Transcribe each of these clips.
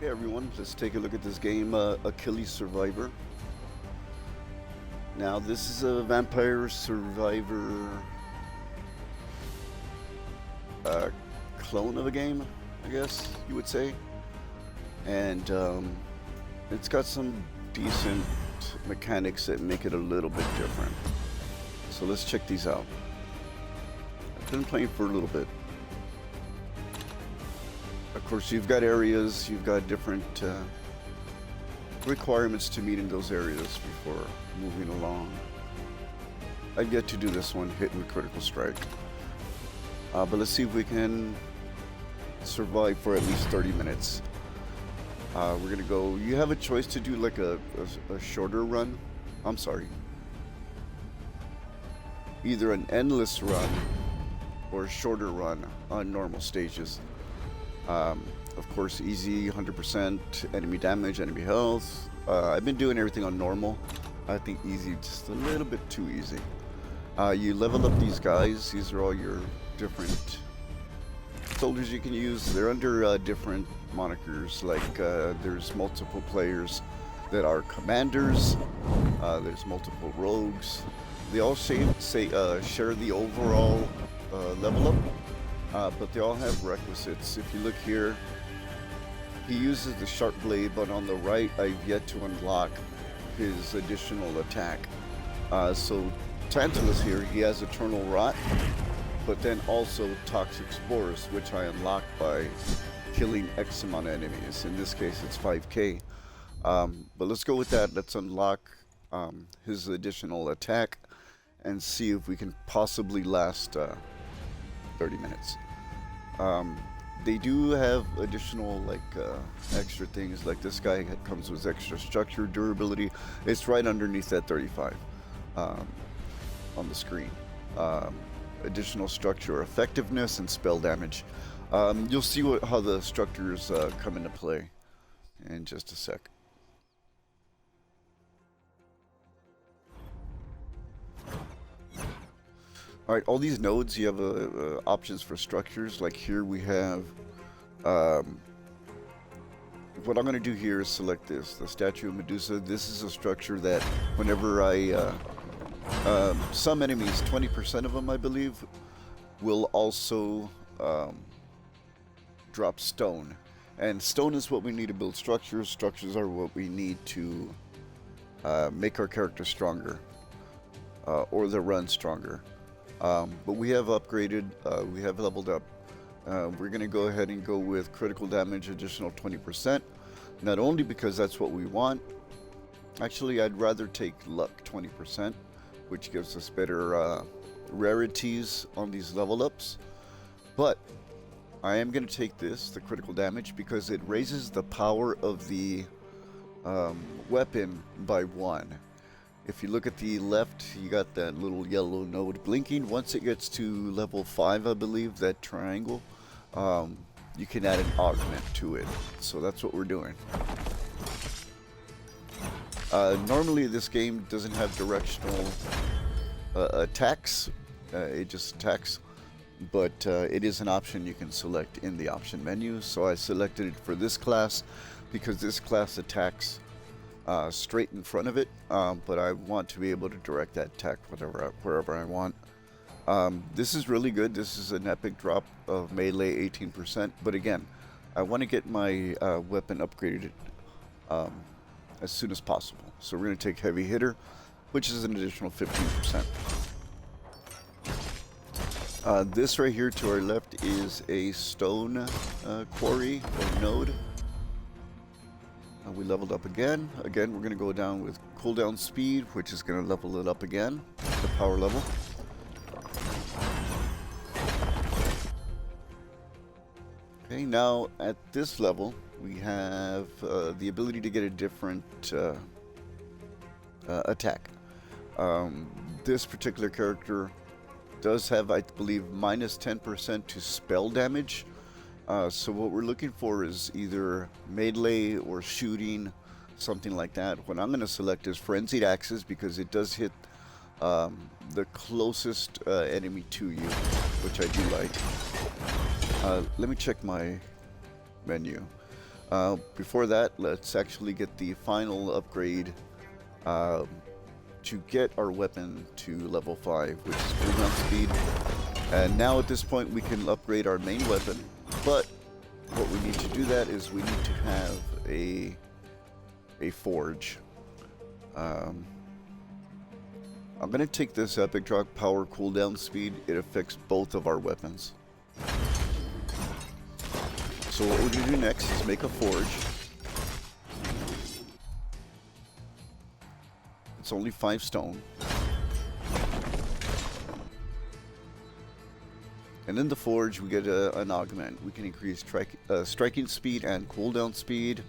Hey everyone, let's take a look at this game, Achilles Survivor. Now this is a vampire survivor clone of a game, I guess you would say. And it's got some decent mechanics that make it a little bit different. So let's check these out. I've been playing for a little bit. Of course, you've got areas, you've got different requirements to meet in those areas before moving along. I've yet to do this one, hitting critical strike. But let's see if we can survive for at least 30 minutes. We're gonna go, you have a choice to do like a shorter run. I'm sorry. Either an endless run or a shorter run on normal stages. Of course, easy, 100% enemy damage, enemy health. I've been doing everything on normal. I think easy, just a little bit too easy. You level up these guys. These are all your different soldiers you can use. They're under different monikers. Like there's multiple players that are commanders. There's multiple rogues. They all share the overall level up. But they all have requisites. If you look here, he uses the sharp blade, but on the right, I've yet to unlock his additional attack. So Tantalus here, he has Eternal Rot, but then also Toxic Spores, which I unlock by killing X amount of enemies. In this case, it's 5k. But let's go with that. Let's unlock his additional attack and see if we can possibly last 30 minutes. They do have additional extra things, like this guy comes with extra structure, durability. It's right underneath that 35 on the screen. Additional structure, effectiveness, and spell damage. You'll see how the structures come into play in just a sec. Alright, all these nodes, you have options for structures. Like here we have, what I'm going to do here is select this, the Statue of Medusa. This is a structure that whenever some enemies, 20% of them I believe, will also drop stone. And stone is what we need to build structures. Structures are what we need to make our character stronger, or the run stronger. But we have upgraded, we have leveled up. We're going to go ahead and go with critical damage additional 20%. Not only because that's what we want. Actually, I'd rather take luck 20%, which gives us better rarities on these level ups. But I am going to take this, the critical damage, because it raises the power of the weapon by 1. If you look at the left, you got that little yellow node blinking. Once it gets to level 5, I believe, that triangle, you can add an augment to it. So that's what we're doing. Normally this game doesn't have directional attacks. It just attacks. But it is an option you can select in the option menu. So I selected it for this class because this class attacks straight in front of it, but I want to be able to direct that attack wherever I want. This is really good. This is an epic drop of melee 18%, but again, I want to get my weapon upgraded as soon as possible. So we're going to take heavy hitter, which is an additional 15%. This right here to our left is a stone quarry or node. We leveled up again. Again, we're going to go down with cooldown speed, which is going to level it up again, the power level. Okay, now at this level, we have the ability to get a different attack. This particular character does have, I believe, minus 10% to spell damage. So what we're looking for is either melee or shooting, something like that. What I'm going to select is Frenzied Axes because it does hit the closest enemy to you, which I do like. Let me check my menu. Before that, let's actually get the final upgrade um, to get our weapon to level 5, which is cooldown speed. And now at this point we can upgrade our main weapon, but what we need to do that is we need to have a forge. I'm going to take this Epic Drop Power cooldown speed. It affects both of our weapons. So what we're going to do next is make a forge. It's only 5 stone. And in the forge we get an augment. We can increase striking speed and cooldown speed,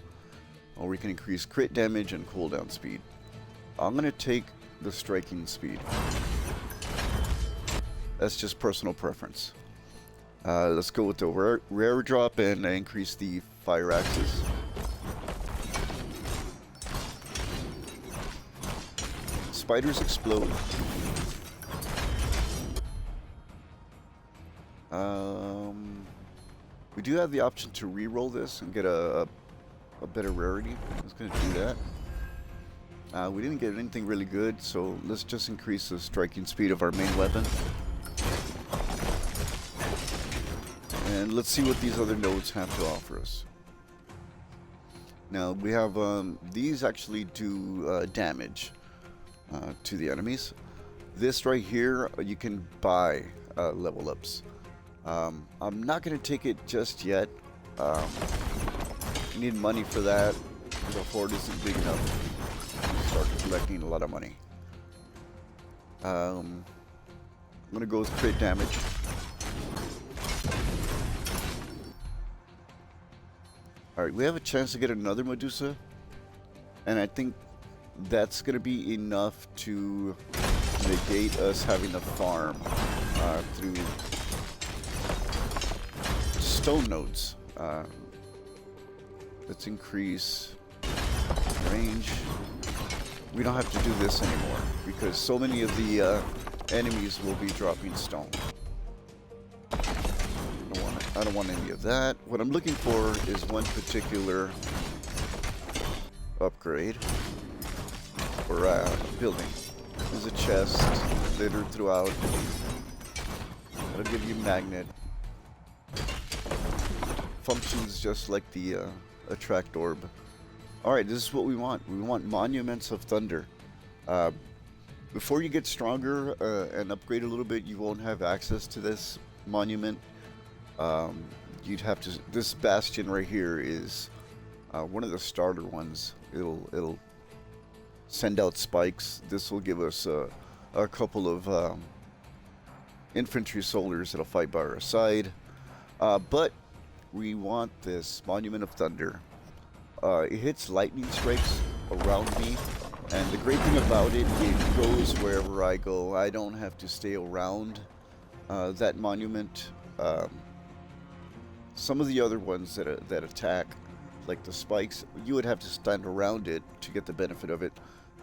or we can increase crit damage and cooldown speed. I'm going to take the striking speed. That's just personal preference. Let's go with the rare drop and increase the fire axes. Spiders explode. We do have the option to re-roll this and get a better rarity. I was going to do that. We didn't get anything really good, so let's just increase the striking speed of our main weapon. And let's see what these other nodes have to offer us. Now we have these actually do damage to the enemies. This right here, you can buy level ups. I'm not going to take it just yet. You need money for that. The horde isn't big enough. Start collecting a lot of money. I'm gonna go with crit damage. Alright, we have a chance to get another Medusa, and I think that's gonna be enough to negate us having to farm through stone nodes. Let's increase range. We don't have to do this anymore because so many of the enemies will be dropping stone. I don't want any of that. What I'm looking for is one particular upgrade or building. There's a chest littered throughout. That'll give you magnet. Functions just like the attract orb. Alright, this is what we want. We want Monuments of Thunder. Before you get stronger and upgrade a little bit, you won't have access to this monument. You'd have to... This bastion right here is one of the starter ones. It'll send out spikes. This will give us a couple of infantry soldiers that'll fight by our side. But we want this Monument of Thunder. It hits lightning strikes around me, and the great thing about it goes wherever I go. I don't have to stay around that monument. Some of the other ones that attack, like the spikes, you would have to stand around it to get the benefit of it.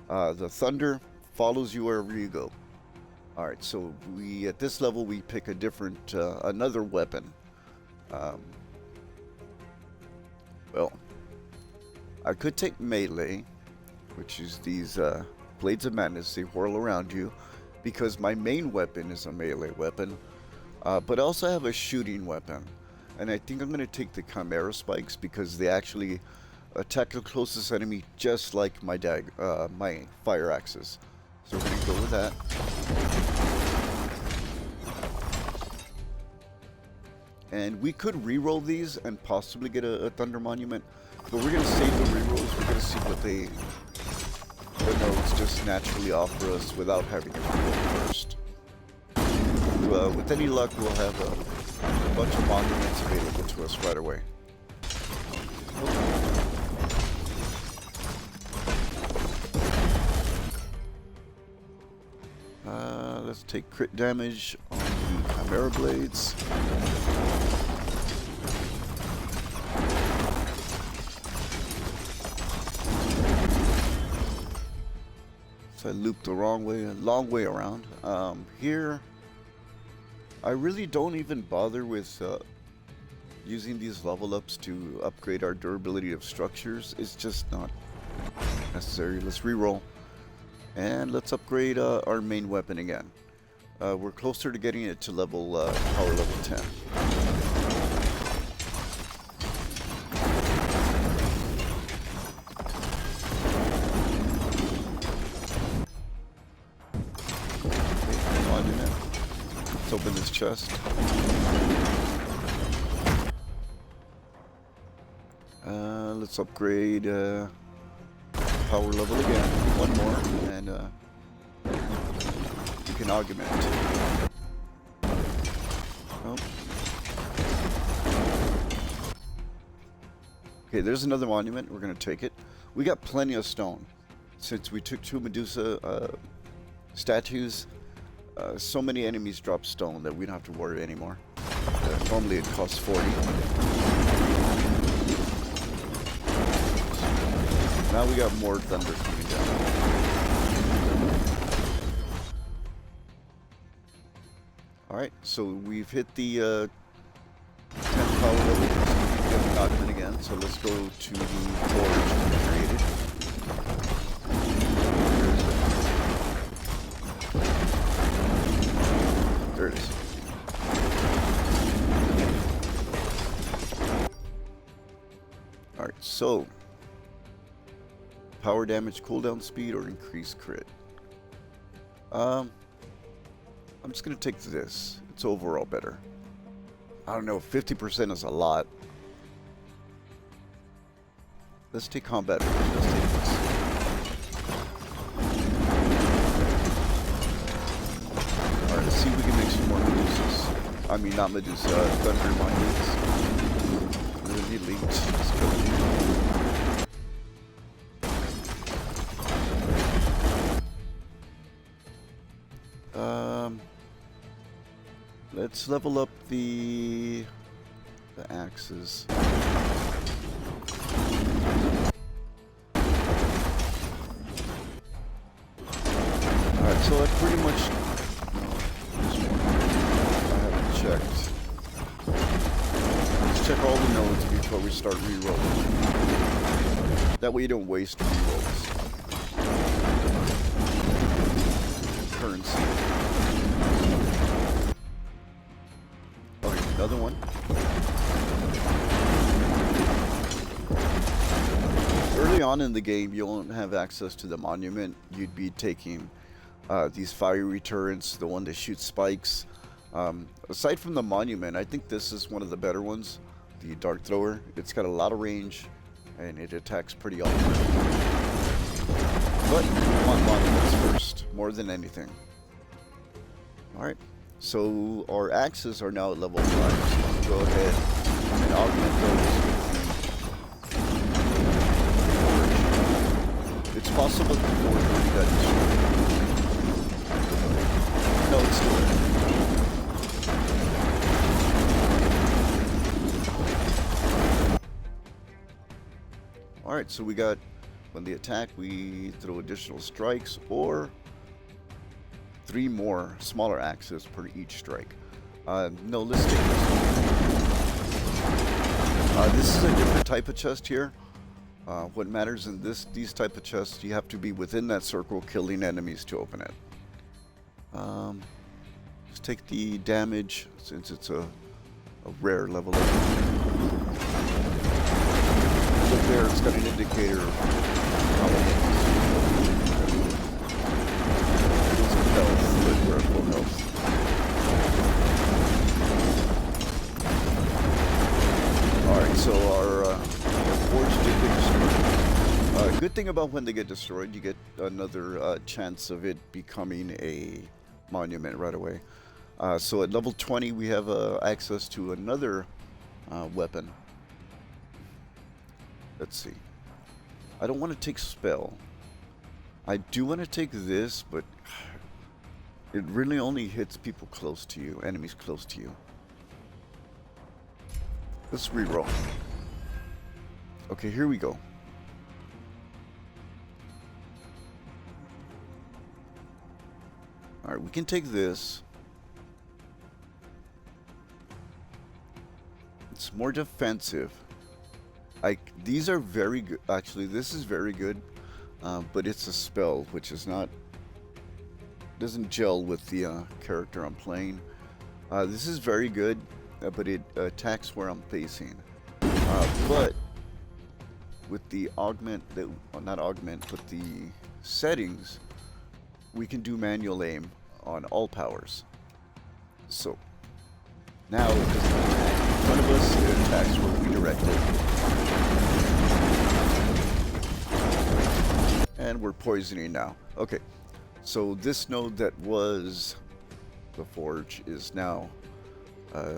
The thunder follows you wherever you go. All right, so we at this level we pick a different another weapon. Well, I could take melee, which is these Blades of Madness. They whirl around you, because my main weapon is a melee weapon. But I also have a shooting weapon, and I think I'm going to take the Chimera Spikes because they actually attack the closest enemy just like my my fire axes. So we're going to go with that. And we could re-roll these and possibly get a Thunder Monument. But we're going to save the rerolls. We're going to see what the nodes just naturally offer us without having to reroll first. With any luck, we'll have a bunch of monuments available to us right away. Let's take crit damage on the Chimera Blades. I looped the wrong way, a long way around. Here, I really don't even bother with using these level ups to upgrade our durability of structures is just not necessary. Let's reroll. And let's upgrade our main weapon again. We're closer to getting it to power level 10. Okay, monument. Let's open this chest. Let's upgrade power level again. One more, and you can augment. Oh. Okay, there's another monument. We're gonna take it. We got plenty of stone. Since we took 2 Medusa statues, so many enemies drop stone that we don't have to worry anymore. Normally it costs 40. Now we got more thunder coming down. Alright, so we've hit the 10th power level. We get the augment again, so let's go to the forge we created. There it is. Alright, so power damage, cooldown speed, or increased crit. I'm just gonna take this. It's overall better. I don't know, 50% is a lot. Let's take combat. Let's take this. Alright, let's see if we can make some more Medusas. I mean, not Medusa, Thunder Monuments. Really elite. Let's go. Let's level up the axes. Alright, so that's pretty much... I haven't checked. Let's check all the nodes before we start re-rolling. That way you don't waste re-rolls. Currency. Another one. Early on in the game, you won't have access to the monument. You'd be taking these fiery turrets, the one that shoots spikes. Aside from the monument, I think this is one of the better ones, the dart thrower. It's got a lot of range, and it attacks pretty often. But we want monuments first, more than anything. Alright. So our axes are now at level 5, so let's go ahead and augment those. It's possible that the forge already got destroyed. No, it's still there. Alright, so we got, when they attack, we throw additional strikes, or 3 more smaller axes per each strike. No, let's take this one. This is a different type of chest here. What matters in these type of chests, you have to be within that circle killing enemies to open it. Let's take the damage since it's a rare level up. Look there, it's got an indicator of how many health, but we're at full health. Alright, so our forge did get destroyed. Good thing about when they get destroyed, you get another chance of it becoming a monument right away. So at level 20, we have access to another weapon. Let's see. I don't want to take spell. I do want to take this, but it really only hits people close to you, enemies close to you. Let's reroll. Okay, here we go. Alright, we can take this. Let's more defensive. These are very good. Actually, this is very good, but it's a spell, which is not doesn't gel with the character I'm playing. This is very good, but it attacks where I'm facing. But with the augment, well, not augment, but the settings, we can do manual aim on all powers. So now it doesn't attack in front of us, it attacks where we direct it. And we're poisoning now. Okay, so this node that was the forge is now got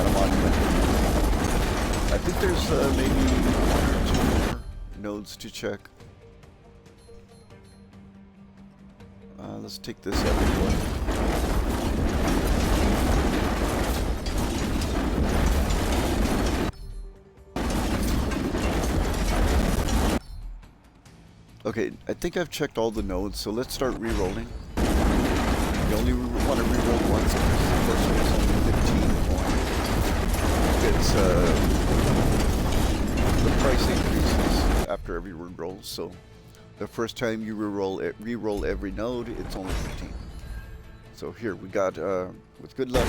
a monument. I think there's maybe 1 or 2 more nodes to check. Let's take this everyone. Okay, I think I've checked all the nodes, so let's start re-rolling. You only want to re-roll once because the first one is only 15 points. It's the price increases after every re-roll, so the first time you re-roll every node, it's only 15. So here we got, with good luck,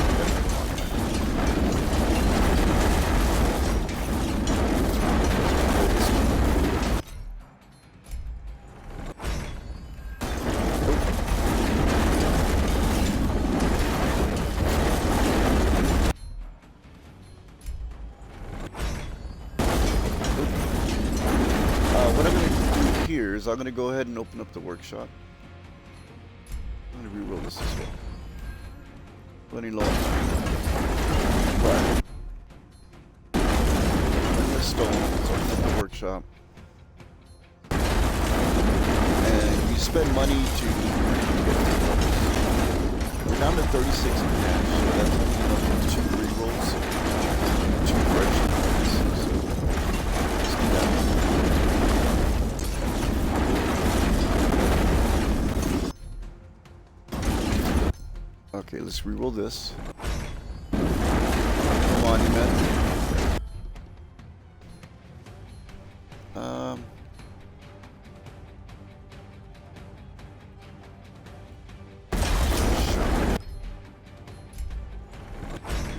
I'm going to go ahead and open up the workshop. I'm going to re-roll this as well. Running low on time. The stone. Let's open up the workshop. And you spend money to get these levels. We're down to 36 in cash, so that's only enough for 2 re-rolls. 2 correction points. So let's do that. Okay, let's re-roll this. Monument.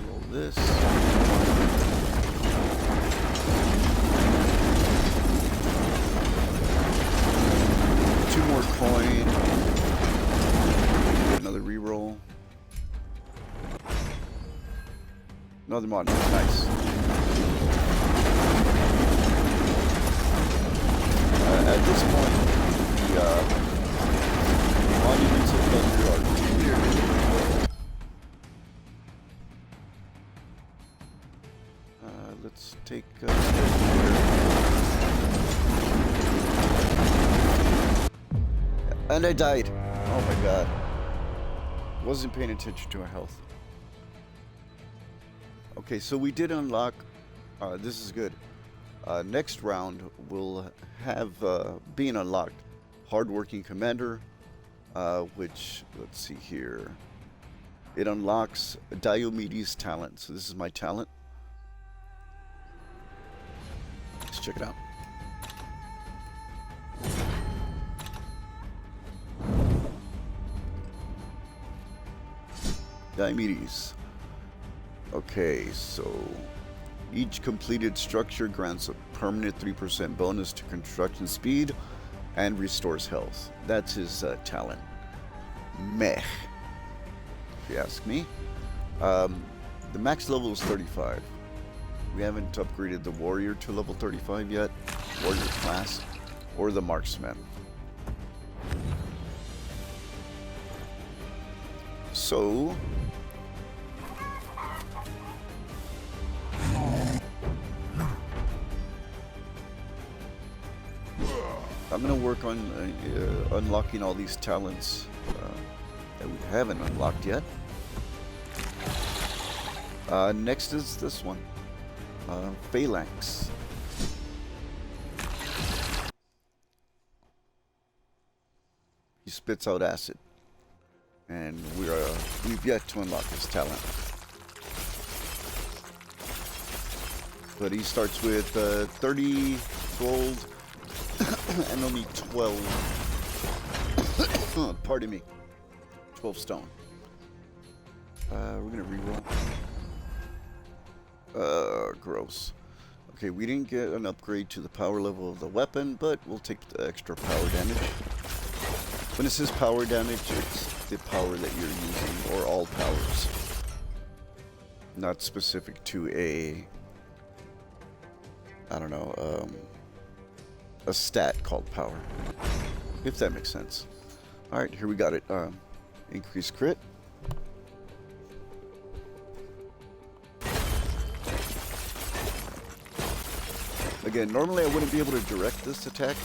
Roll this. 2 more coin. Get another re-roll. Another monument, nice. At this point, the monuments of thunder are clearly let's take a step here. And I died. Oh my god. Wasn't paying attention to my health. Okay, so we did unlock, this is good. Next round we'll have being unlocked Hardworking Commander, which, let's see here. It unlocks Diomedes' talent. So this is my talent. Let's check it out. Diomedes. Okay, so each completed structure grants a permanent 3% bonus to construction speed and restores health. That's his talent. Meh, if you ask me. The max level is 35. We haven't upgraded the warrior to level 35 yet, warrior class, or the marksman. So I'm going to work on unlocking all these talents that we haven't unlocked yet. Next is this one, Phalanx. He spits out acid, and we've yet to unlock his talent. But he starts with 30 gold and only 12. Pardon me. 12 stone. We're gonna reroll. Gross. Okay, we didn't get an upgrade to the power level of the weapon, but we'll take the extra power damage. When it says power damage, it's the power that you're using, or all powers. Not specific to I don't know, a stat called power. If that makes sense. Alright, here we got it. Increased crit. Again, normally I wouldn't be able to direct this attack.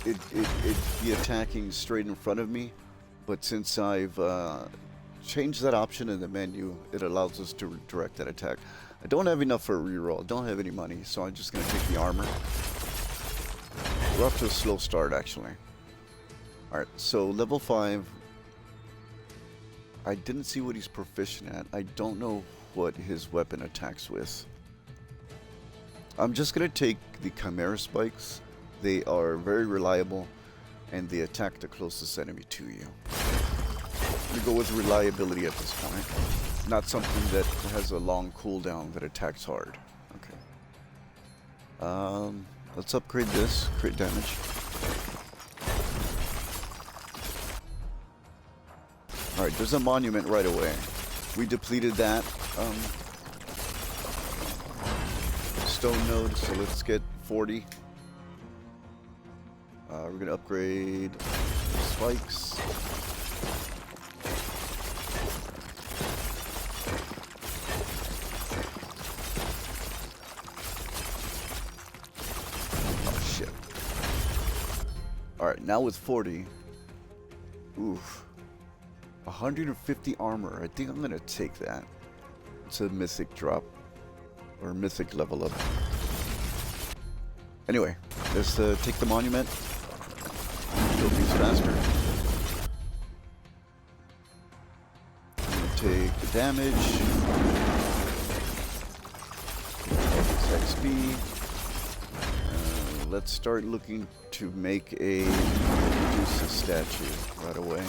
It'd be attacking straight in front of me. But since I've changed that option in the menu, it allows us to direct that attack. I don't have enough for a reroll. I don't have any money, so I'm just going to take the armor. We're off to a slow start, actually. Alright, so level 5. I didn't see what he's proficient at. I don't know what his weapon attacks with. I'm just going to take the Chimera Spikes. They are very reliable, and they attack the closest enemy to you. We go with reliability at this point. Not something that has a long cooldown that attacks hard. Okay. Let's upgrade this. Crit damage. Alright, there's a monument right away. We depleted that stone node, so let's get 40. We're going to upgrade spikes. Oh, shit. Alright, now with 40. Oof. 150 armor. I think I'm going to take that. It's a mythic drop. Or mythic level up. Anyway, let's take the monument. Kill these faster. I'm going to take the damage. XP. Let's start looking to make a Medusa statue right away.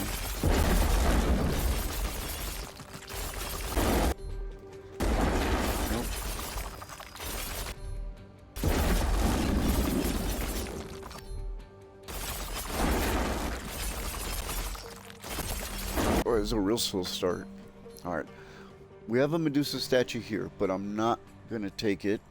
It's a real slow start. Alright. We have a Medusa statue here, but I'm not going to take it.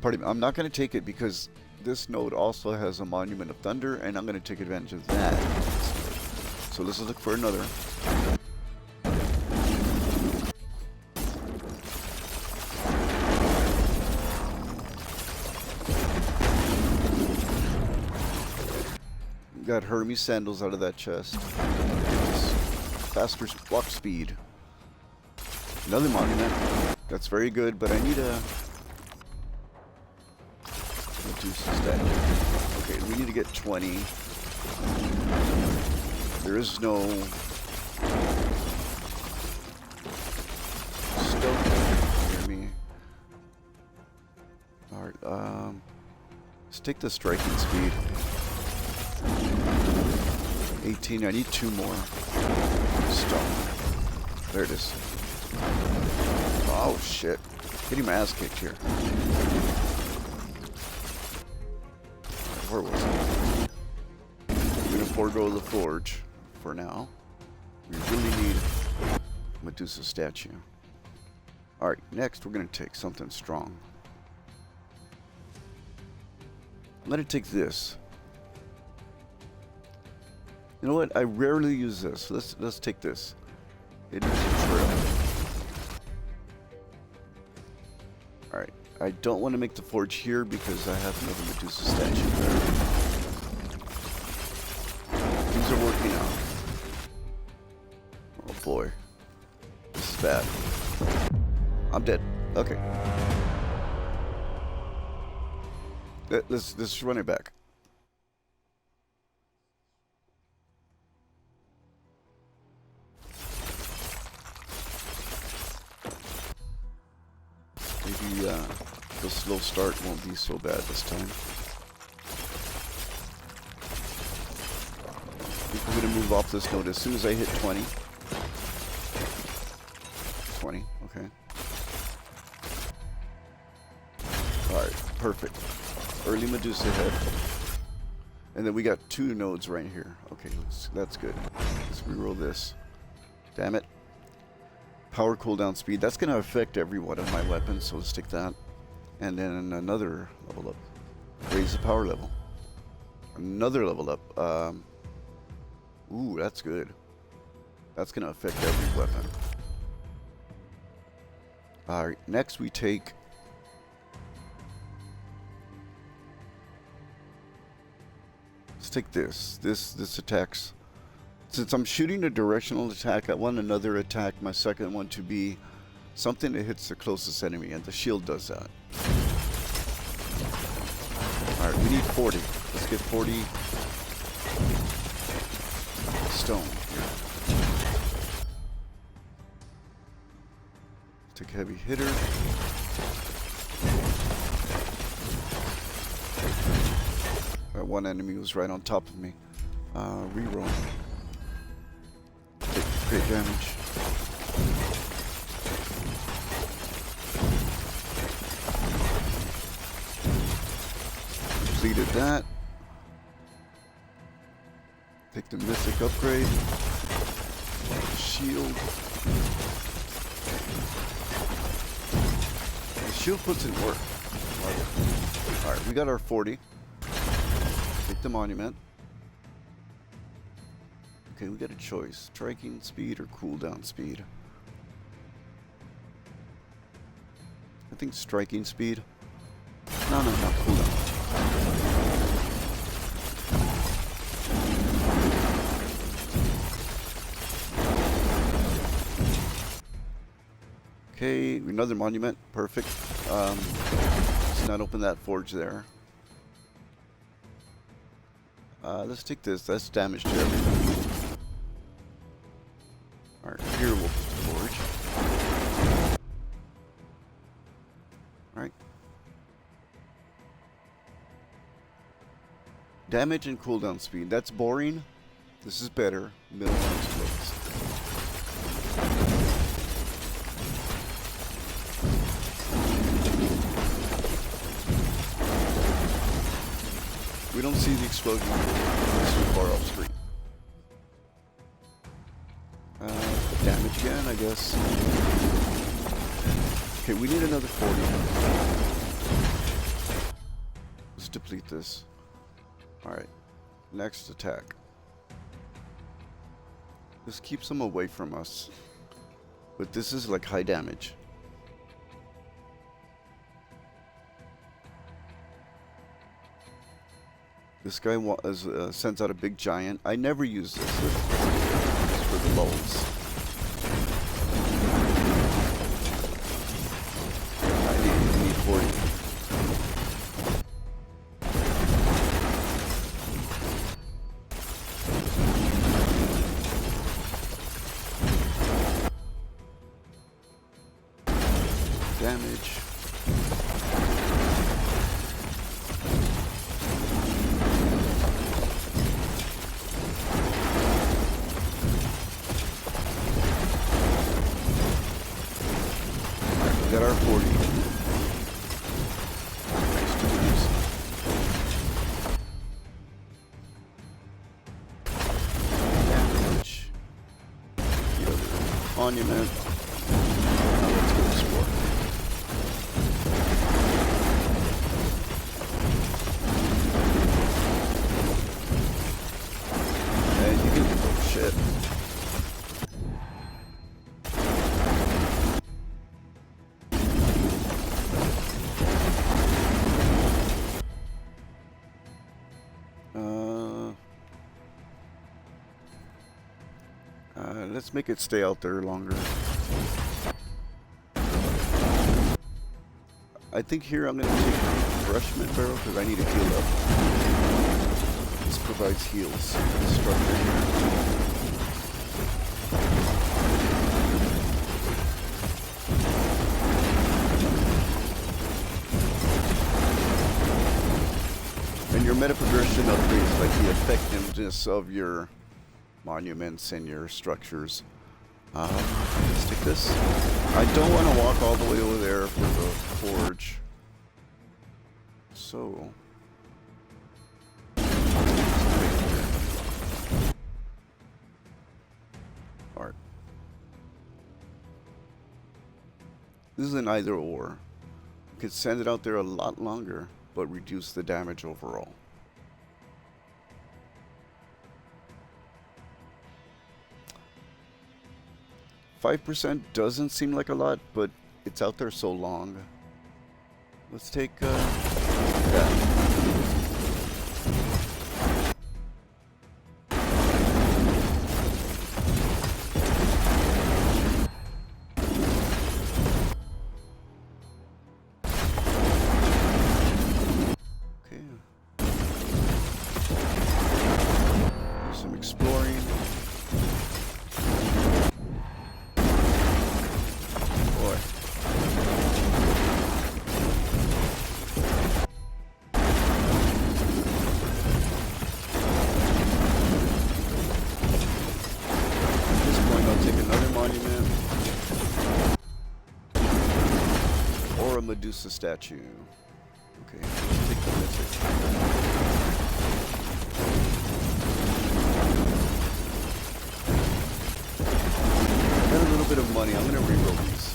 Pardon me, I'm not going to take it because this node also has a Monument of Thunder, and I'm going to take advantage of that. So let's look for another. Got Hermes sandals out of that chest. Faster walk speed. Another monument. That's very good, but I need a Medusa statue. Okay, we need to get 20. There is no stone near me. Alright, let's take the striking speed. 18, I need 2 more. Stone. There it is. Oh shit. Getting my ass kicked here. Where was it? I'm gonna forego the forge for now. We really need Medusa statue. Alright, next we're gonna take something strong. I'm gonna take this. You know what? I rarely use this. Let's take this. It is a trail. Alright. I don't want to make the forge here because I have another Medusa statue there. Things are working out. Oh boy. This is bad. I'm dead. Okay. Let's run it back. Maybe the slow start won't be so bad this time. I think I'm going to move off this node as soon as I hit 20. 20, okay. Alright, perfect. Early Medusa head. And then we got 2 nodes right here. Okay, that's good. Let's reroll this. Damn it. Power cooldown speed. That's going to affect every one of my weapons, so let's take that. And then another level up. Raise the power level. Another level up. Ooh, that's good. That's going to affect every weapon. Alright, next we take... Let's take this. This attacks... Since I'm shooting a directional attack, I want another attack, my second one, to be something that hits the closest enemy, and the shield does that. Alright, we need 40. Let's get 40 stone. Take heavy hitter. Alright, one enemy was right on top of me. Reroll. Take great damage. Completed that. Take the mythic upgrade. Shield. The shield puts in work. Alright, we got our 40. Take the monument. Okay, we got a choice. Striking speed or cooldown speed. I think striking speed. No, cooldown. Okay, another monument. Perfect. Let's not open that forge there. Let's take this. That's damage to everything. Alright, here we'll put the forge. Alright. Damage and cooldown speed. That's boring. This is better. Middle explosives. We don't see the explosion. It's too far off screen. Damage again, I guess. Okay, we need another 40. Let's deplete this. Alright. Next attack. This keeps them away from us. But this is like high damage. This guy sends out a big giant. I never use this. This is for the lulls. I need 40. Damage. We got our 40. Nice to use. Damage. The other monument. Now let's go explore. And you can oh shit. Let's make it stay out there longer. I think here I'm going to take refreshment barrel because I need to heal up. This provides heals. This structure here. And your meta progression upgrades like the effectiveness of your monuments and your structures. Let's take this. I don't want to walk all the way over there for the forge. So. Alright. This is an either or. You could send it out there a lot longer, but reduce the damage overall. $5% doesn't seem like a lot, but it's out there so long. Let's take that. Okay. Do some exploring. Medusa statue. Okay, let's take the mythic. I got a little bit of money. I'm gonna reroll these.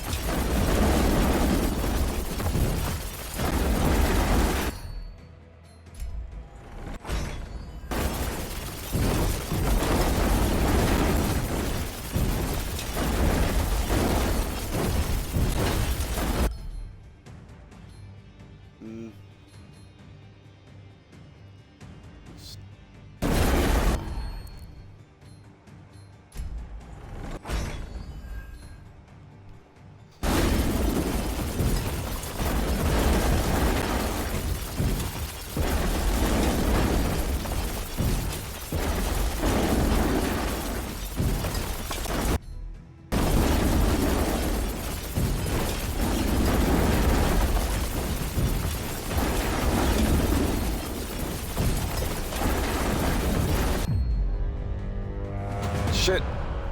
Shit!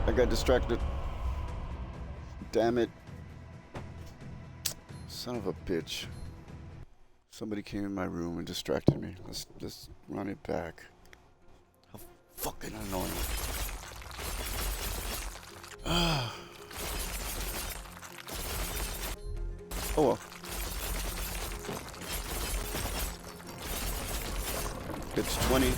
I got distracted. Damn it. Son of a bitch. Somebody came in my room and distracted me. Let's just run it back. How fucking annoying. Oh well. It's 20.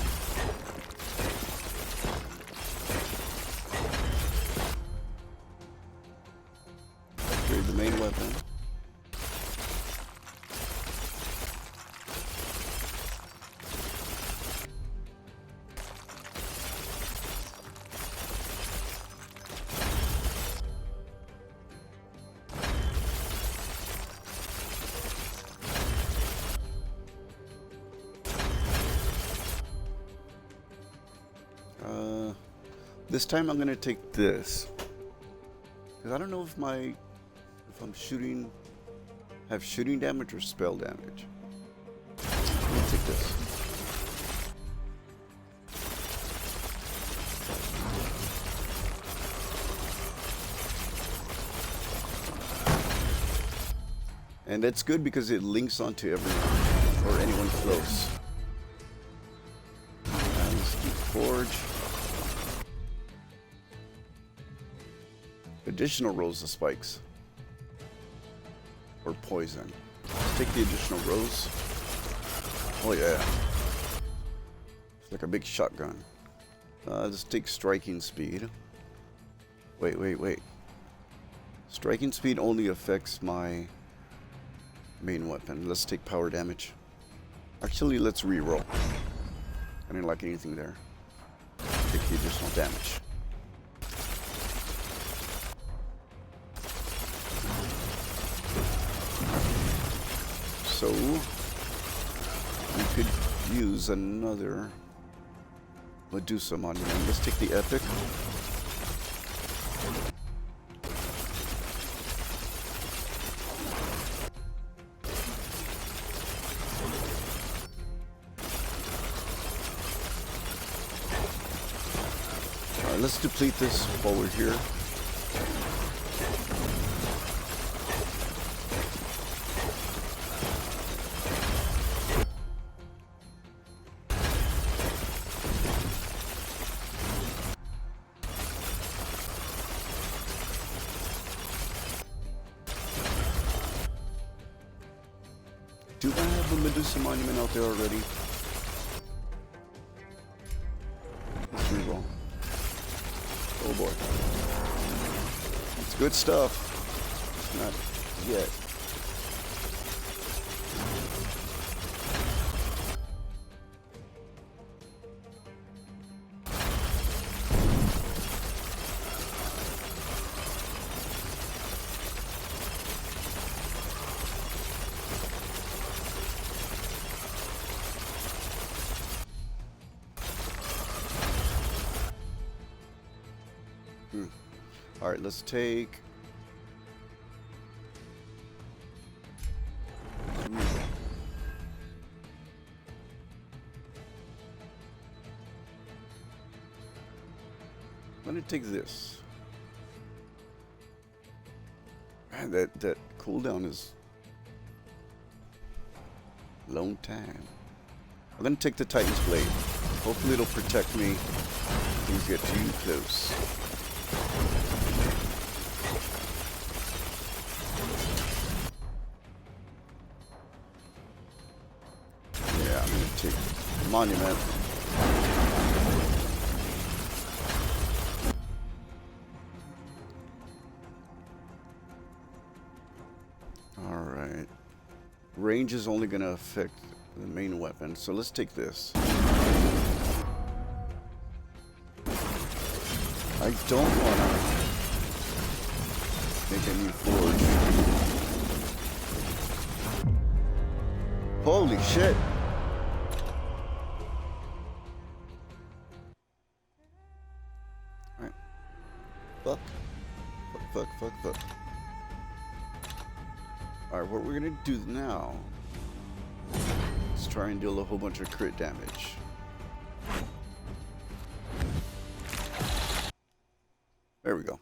Upgrade the main weapon. This time I'm gonna take this, because I don't know if I'm shooting, have shooting damage or spell damage. I'm gonna take this. And that's good because it links onto everyone or anyone close. And let's do forge. Additional rows of spikes. Or poison. Let's take the additional rows. Oh yeah. It's like a big shotgun. Let's take striking speed. Wait. Striking speed only affects my main weapon. Let's take power damage. Actually, let's re-roll. I didn't like anything there. Take the additional damage. We could use another Medusa monument. Let's take the epic. Alright, let's deplete this while we're here. Do I have a Medusa monument out there already? Let's reroll. Oh boy. It's good stuff. Not yet. All right, let's take. I'm gonna take this. Man, that cooldown is long time. I'm gonna take the Titan's Blade. Hopefully it'll protect me. Things get too close. Yeah, I'm gonna take the monument. Alright. Range is only gonna affect the main weapon, so let's take this. I don't want to make a new forge. Holy shit! Alright. Fuck. Fuck. Alright, what we're gonna do now is try and deal a whole bunch of crit damage. There we go.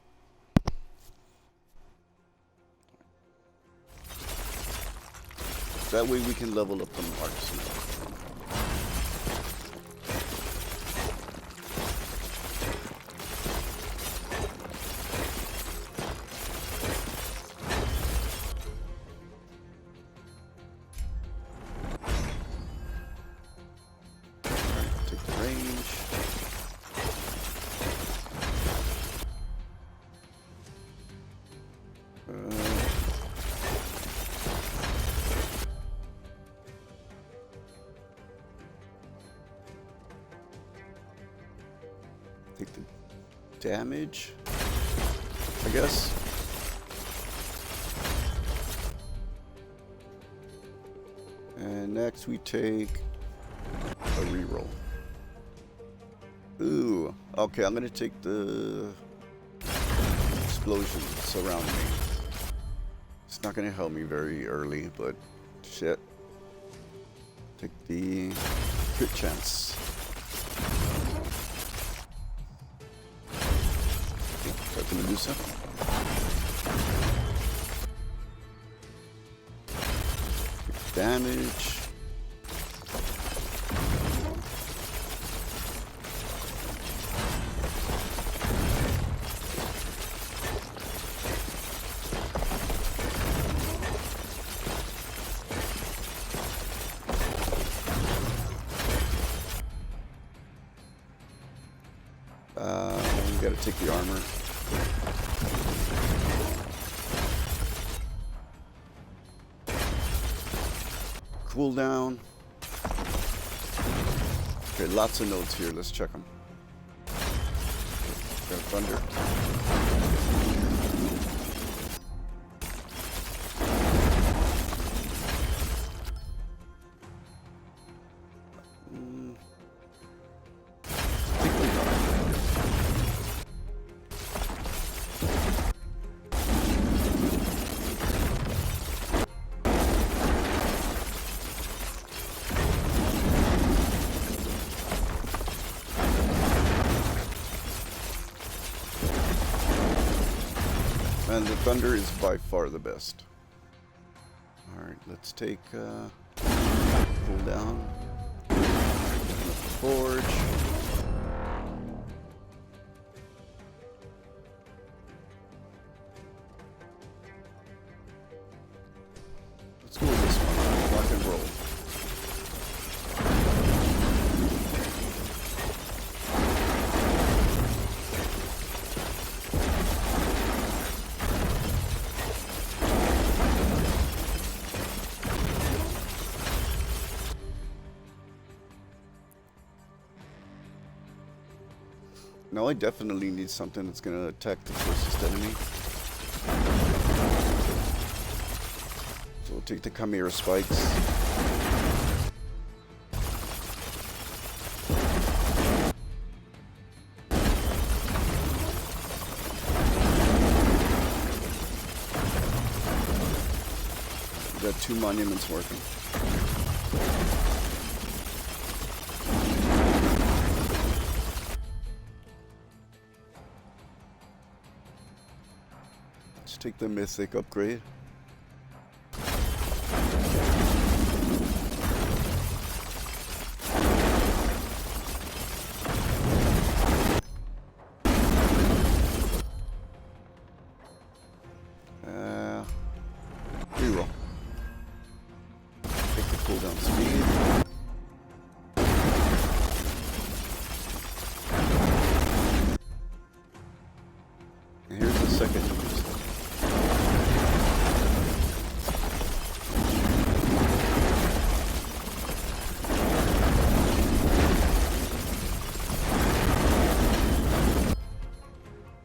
That way we can level up the marksman. Alright, take the range. Take the damage, I guess. And next we take a reroll. Ooh, okay, I'm gonna take the explosion surround me. It's not gonna help me very early, but shit. Take the crit chance. Got the Medusa. Damage. We gotta take the armor. Cooldown. Okay, lots of notes here. Let's check them. Got thunder. And the thunder is by far the best. Alright, let's take pull down. Open up the forge. Let's go with this one. Rock and roll. Now I definitely need something that's going to attack the closest enemy. So we'll take the Chimera spikes. We've got 2 monuments working. Take the mythic upgrade. Reroll. Take the cooldown speed. And here's the second use.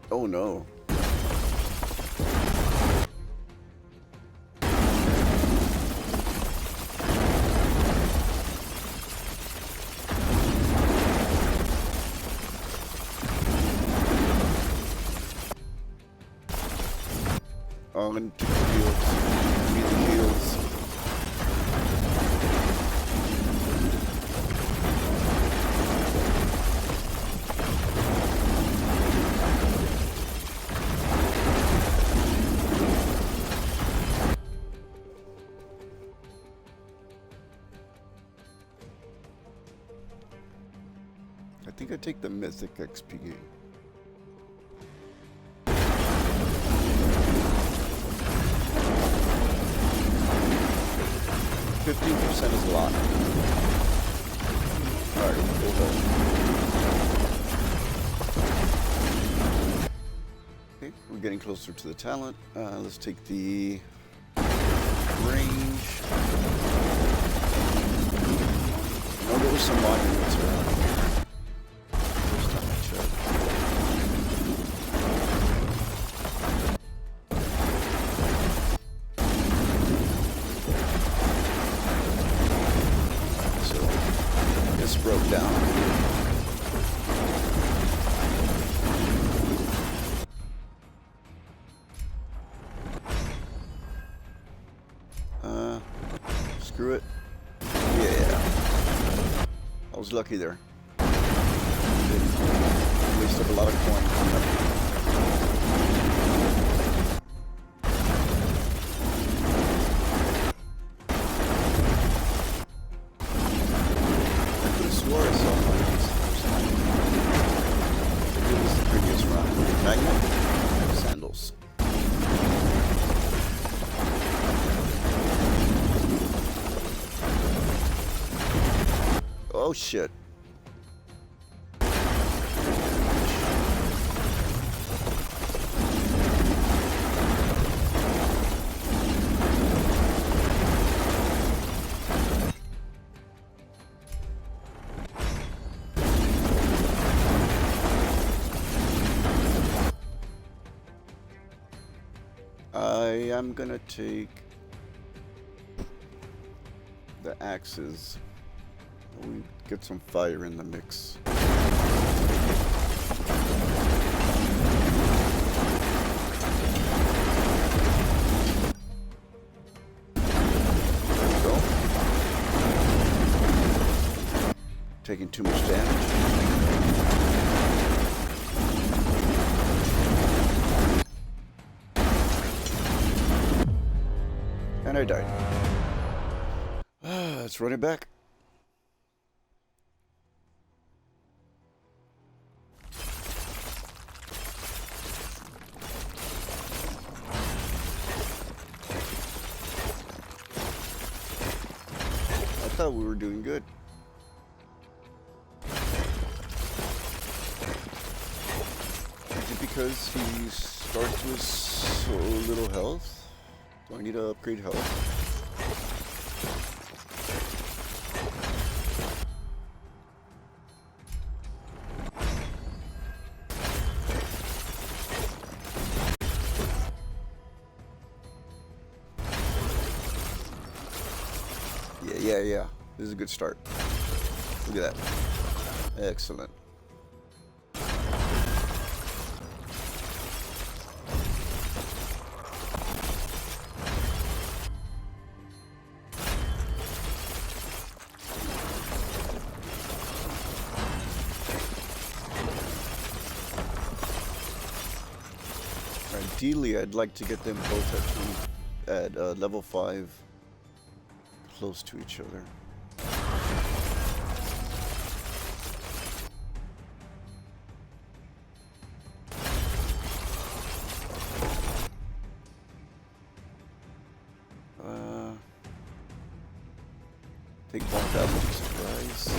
Oh no. And to the heals. Need the heals. I think I take the mythic XP. 15% is a lot. Alright, we'll go. Okay, we're getting closer to the talent. Let's take the range. I know there was some monuments around. First time I checked. Broke down. Screw it. Yeah. I was lucky there. Wasted a lot of coin. Sandals. Oh shit. I'm gonna take the axes. We get some fire in the mix. There we go. Taking too much damage. And I died. Let's run it back. I thought we were doing good. Is it because he starts with so little health? Do I need to upgrade health? Yeah. This is a good start. Look at that. Excellent. Ideally, I'd like to get them both at level 5, close to each other. Take one that would be surprise.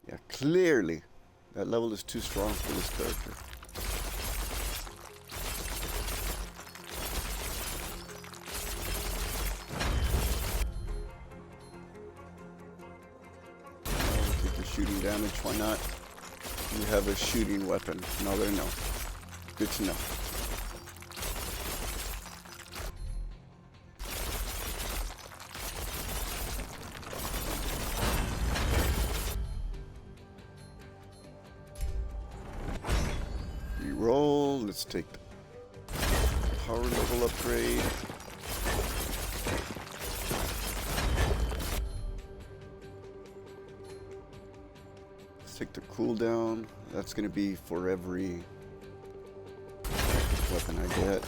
Yeah, clearly that level is too strong for this character. Take the shooting damage, why not? You have a shooting weapon. No, there no. Good to know. Reroll. Let's take the power level upgrade. Let's take the cooldown. That's going to be for every weapon I get.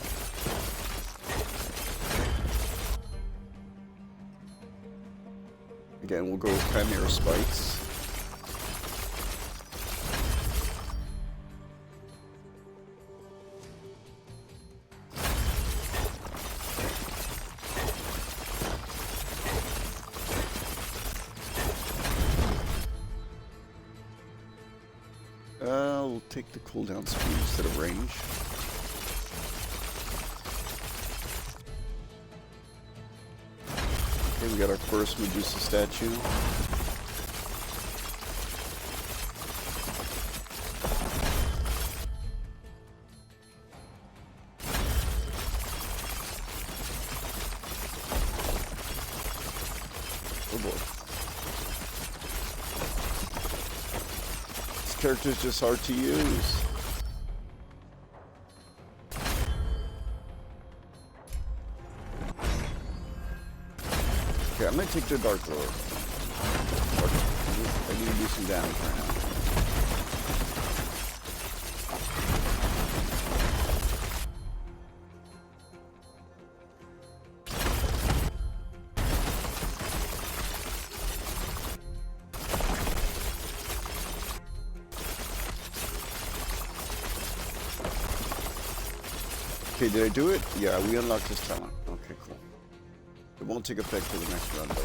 Again, we'll go with Chimera Spikes. We'll take the cooldown speed instead of range. Okay, we got our first Medusa statue. Oh boy. This character's just hard to use. Okay, I'm gonna take the Dark Lord. I need to do some damage right now. Okay, did I do it? Yeah, we unlocked his talent. Okay, cool. It won't take effect till the next run, though.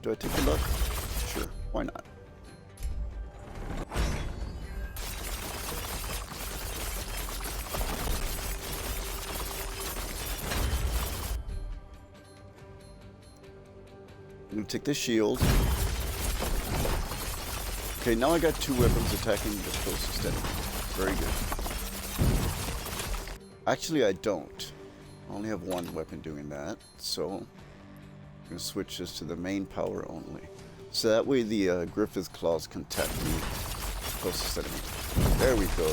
Do I take the luck? Sure, why not? I'm gonna take this shield. Okay, now I got two weapons attacking the closest enemy. Very good. Actually, I don't. I only have one weapon doing that, so I'm gonna switch this to the main power only. So that way the Griffith Claws can attack the closest enemy. There we go.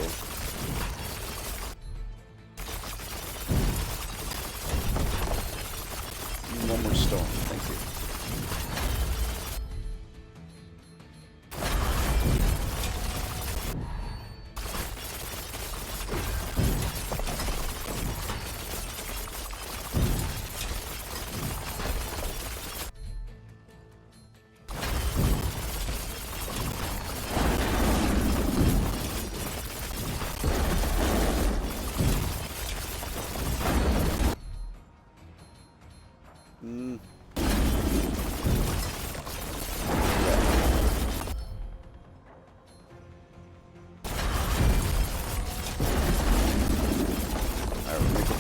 One more stone, thank you.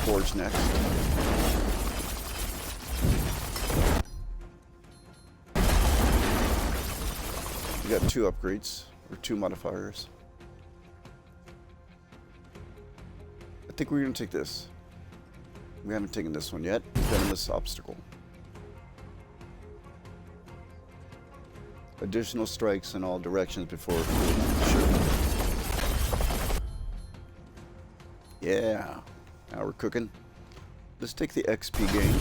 Forge next. We got two upgrades, or two modifiers. I think we're gonna take this. We haven't taken this one yet. Venomous Obstacle. Additional strikes in all directions before. Sure. Yeah. Now we're cooking. Let's take the XP gain.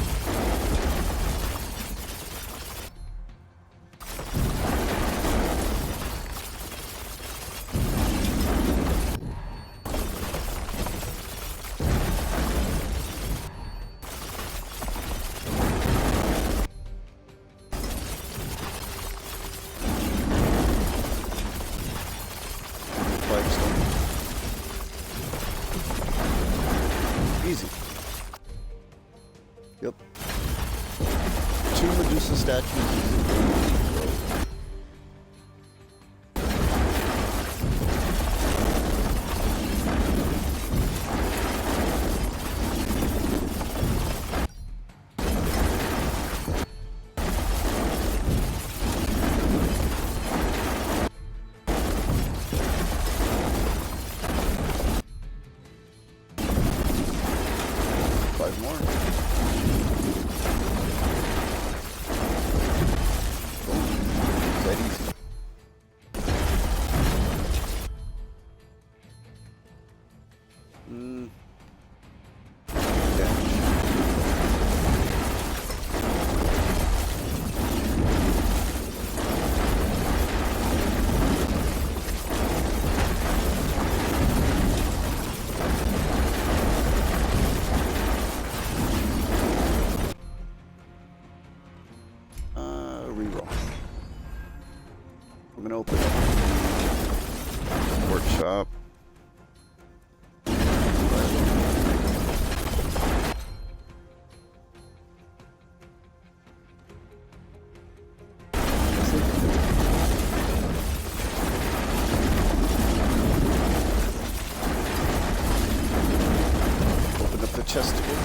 We're gonna open up the workshop. Open up the chest again.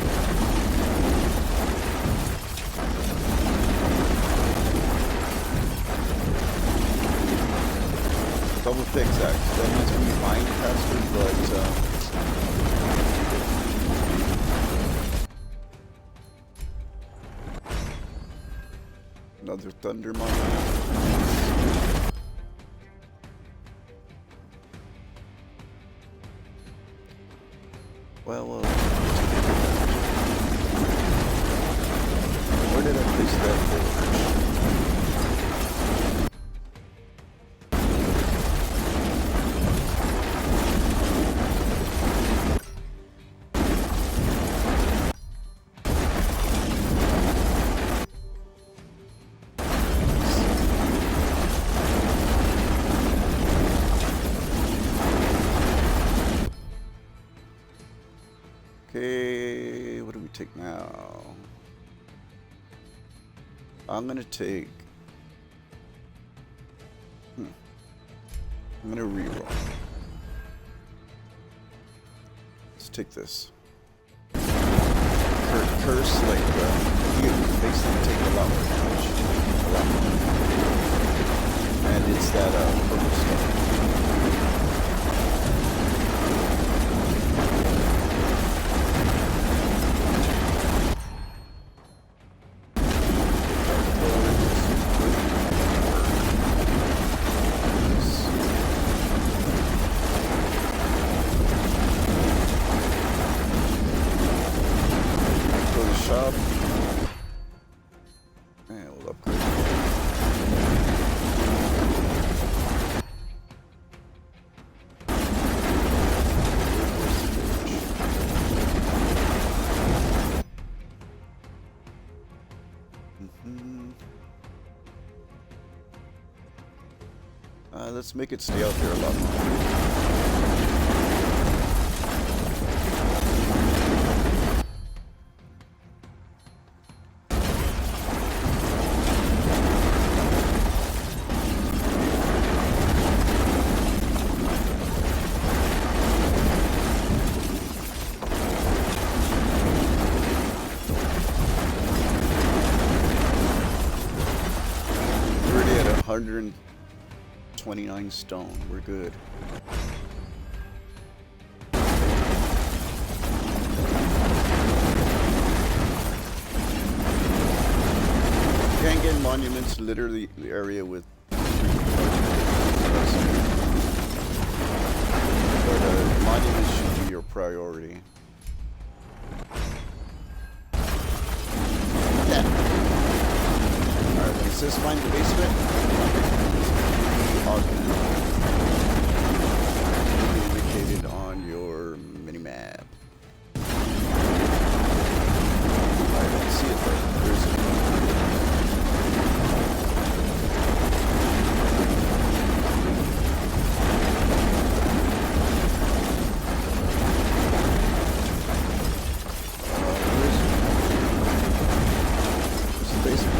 Double pickaxe. That means we mine faster, but another thunder mine. Well, where did I place that forge? Okay, what do we take now? I'm gonna take. I'm gonna reroll. Let's take this. Curse, like, you basically take a lot more damage. A lot more. And it's that, purple stuff. And we'll upgrade. Let's make it stay out there a lot more. We're already at 129 stone. We're good. Can't get monuments, literally the area with. But monuments should be your priority. Yeah. Alright, when it says find the basement, indicated on your mini-map. I don't see it though. Where's it? Where's the basement?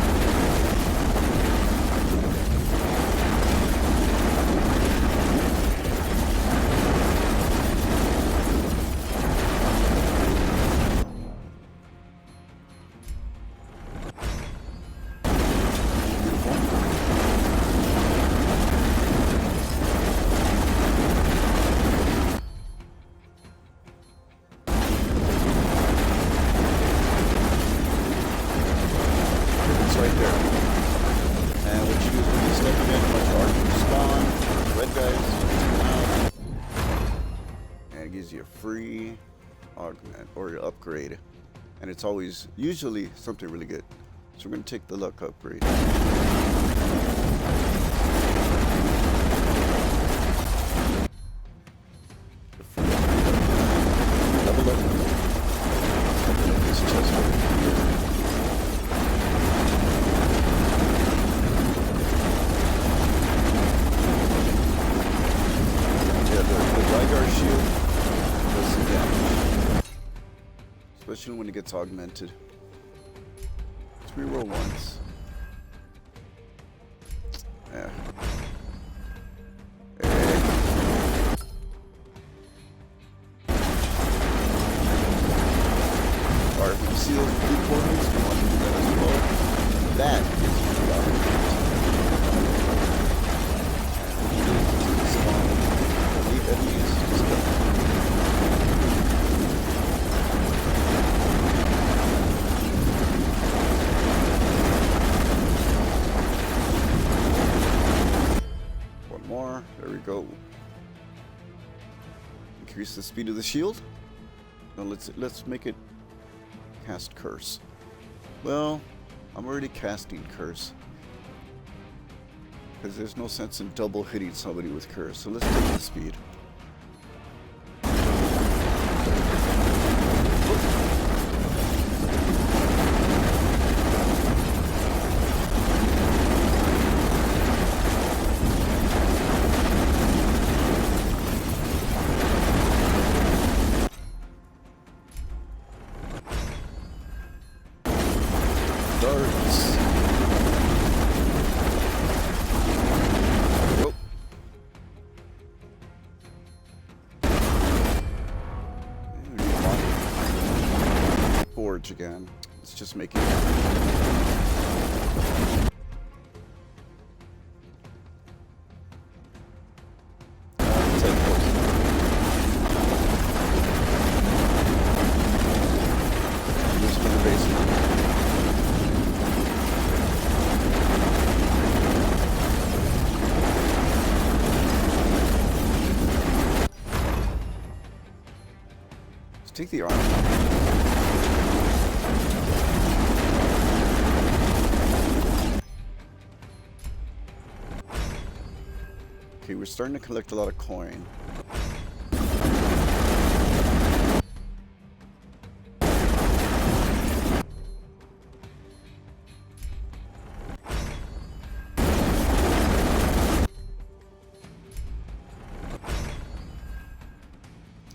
Right there. And what you do is when you step in, a bunch of archers spawn, red guys, and it gives you a free augment or upgrade. And it's always, usually, something really good. So we're going to take the luck upgrade. Level up. This chest over here. especially when it gets augmented. Let's reroll once. Yeah. Alright, when you see those blue portals, you want to do that as well. That is the augment. Leave enemies, just go. There we go. Increase the speed of the shield. Now let's make it cast curse. Well, I'm already casting curse because there's no sense in double hitting somebody with curse. So let's take the speed. Again. Let's just make it. Let's take the arm. Okay, we're starting to collect a lot of coin.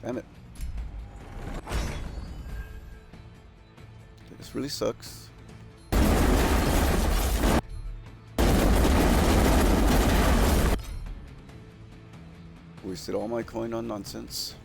Damn it. This really sucks. Wasted all my coin on nonsense.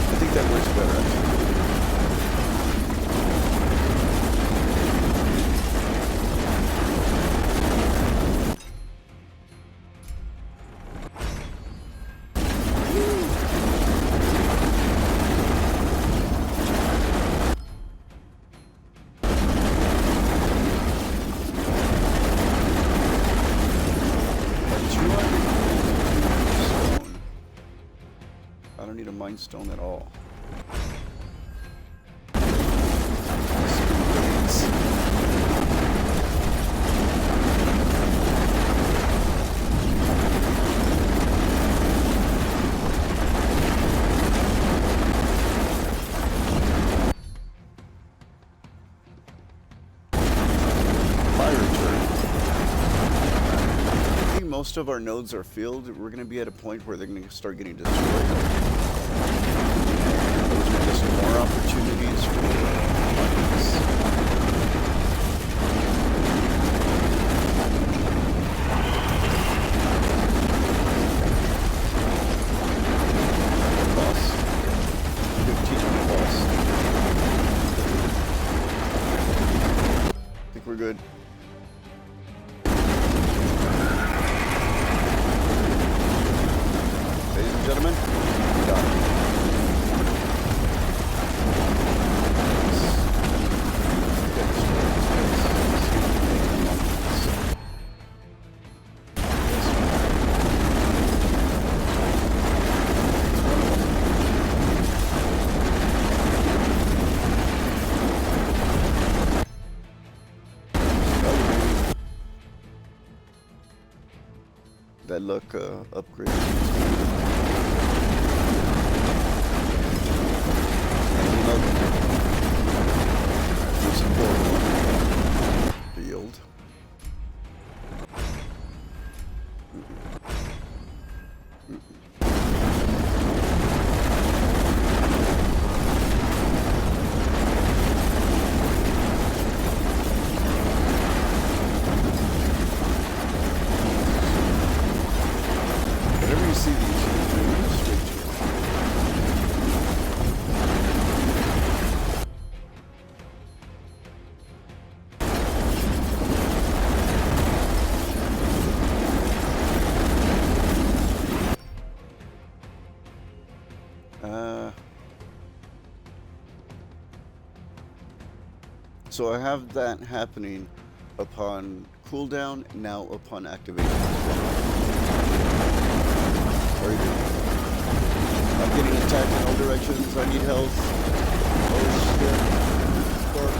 I think that works better, actually. I don't need a mind stone at all. Most of our nodes are filled. We're going to be at a point where they're going to start getting destroyed. Those are just more opportunities for buttons. Boss. 15 boss. I think we're good. Gentlemen, got it. That luck upgrade. So I have that happening upon cooldown, now upon activation. Very good. I'm getting attacked in all directions. I need health. Oh shit. Spark.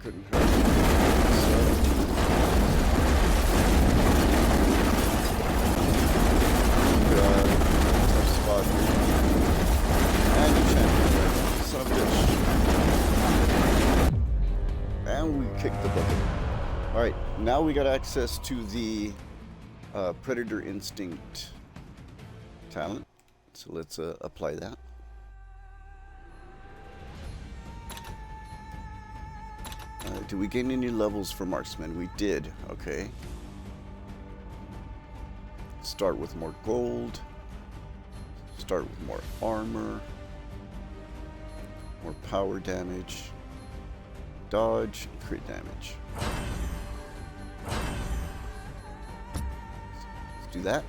Couldn't hurt. Tough spot here. And a champion. Son of a bitch. And we kicked the bucket. Alright, now we got access to the Predator Instinct talent. So let's apply that. Do we gain any levels for marksman? We did. Okay. Start with more gold. Start with more armor. More power damage. Dodge, crit damage. Let's do that.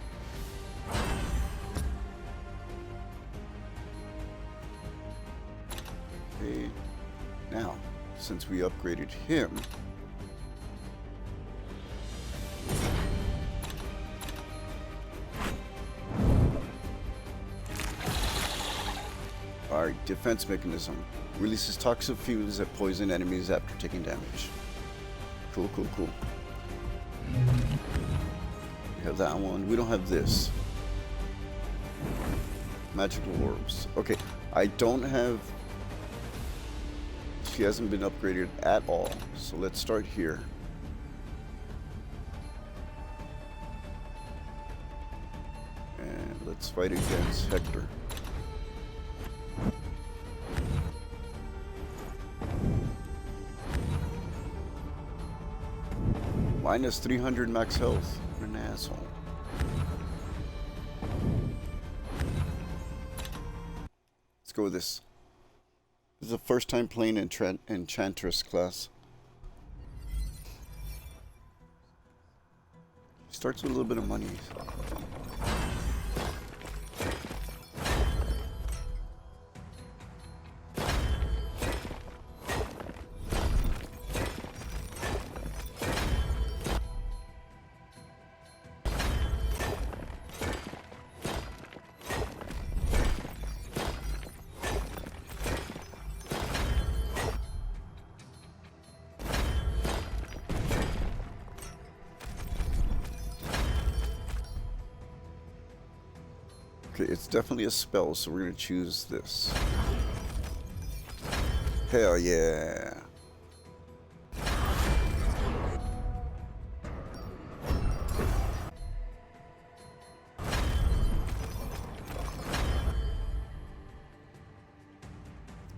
Okay. Now, since we upgraded him, our defense mechanism releases toxic fumes that poison enemies after taking damage. Cool, cool, cool. We have that one. We don't have this. Magical orbs. Okay, I don't have. She hasn't been upgraded at all, so let's start here. And let's fight against Hector. Minus 300 max health. What an asshole. Let's go with this. This is the first time playing Enchantress class. Starts with a little bit of money. Okay, it's definitely a spell, so we're gonna choose this. Hell yeah.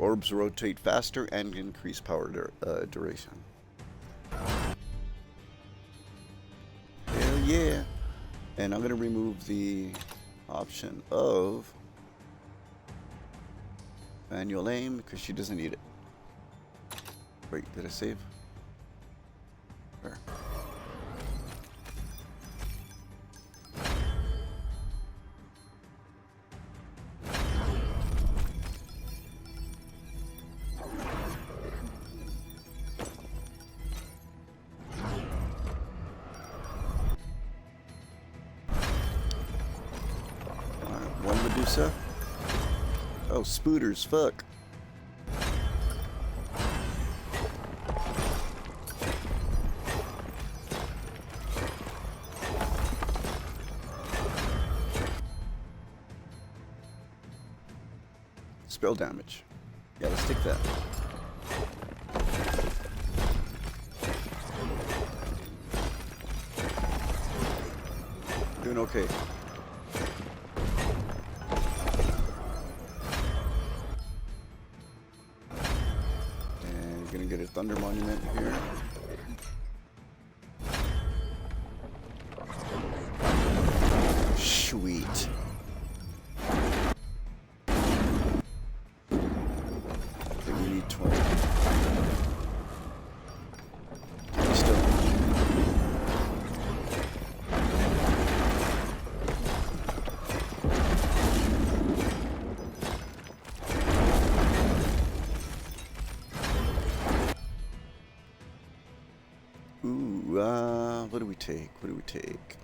Orbs rotate faster and increase power duration. Hell yeah. And I'm gonna remove the option of manual aim because she doesn't need it. Wait, did I save? Where? Medusa. Oh, spooters, fuck. Spell damage. Yeah, let's take that. Doing okay. Gonna get a thunder monument here. Sweet. Okay, we need 20. Still. What do we take? What do we take?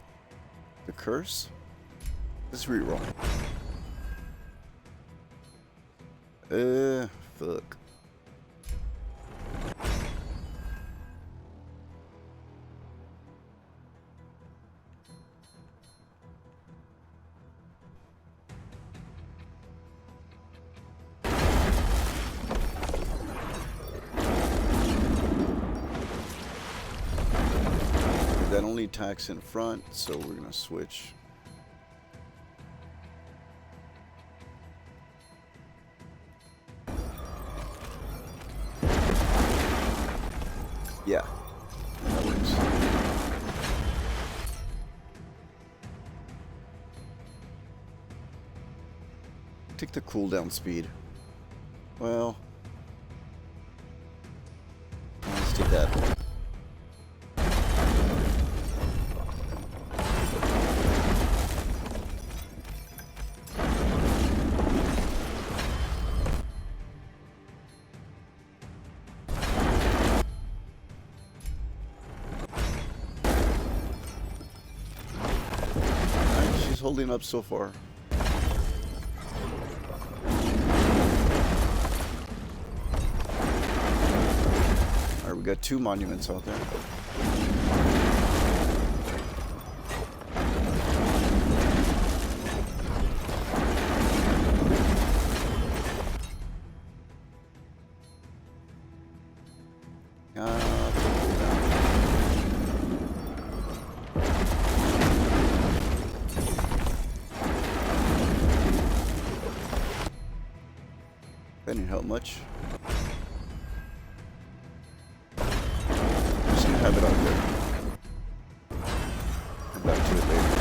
The curse? Let's reroll. Fuck. That only attacks in front, so we're gonna switch. Yeah, that works. Take the cooldown speed. Well, let's take that. She's holding up so far. Alright, we got 2 monuments out there. That didn't help much. I'm just gonna have it out there. Come back to it later.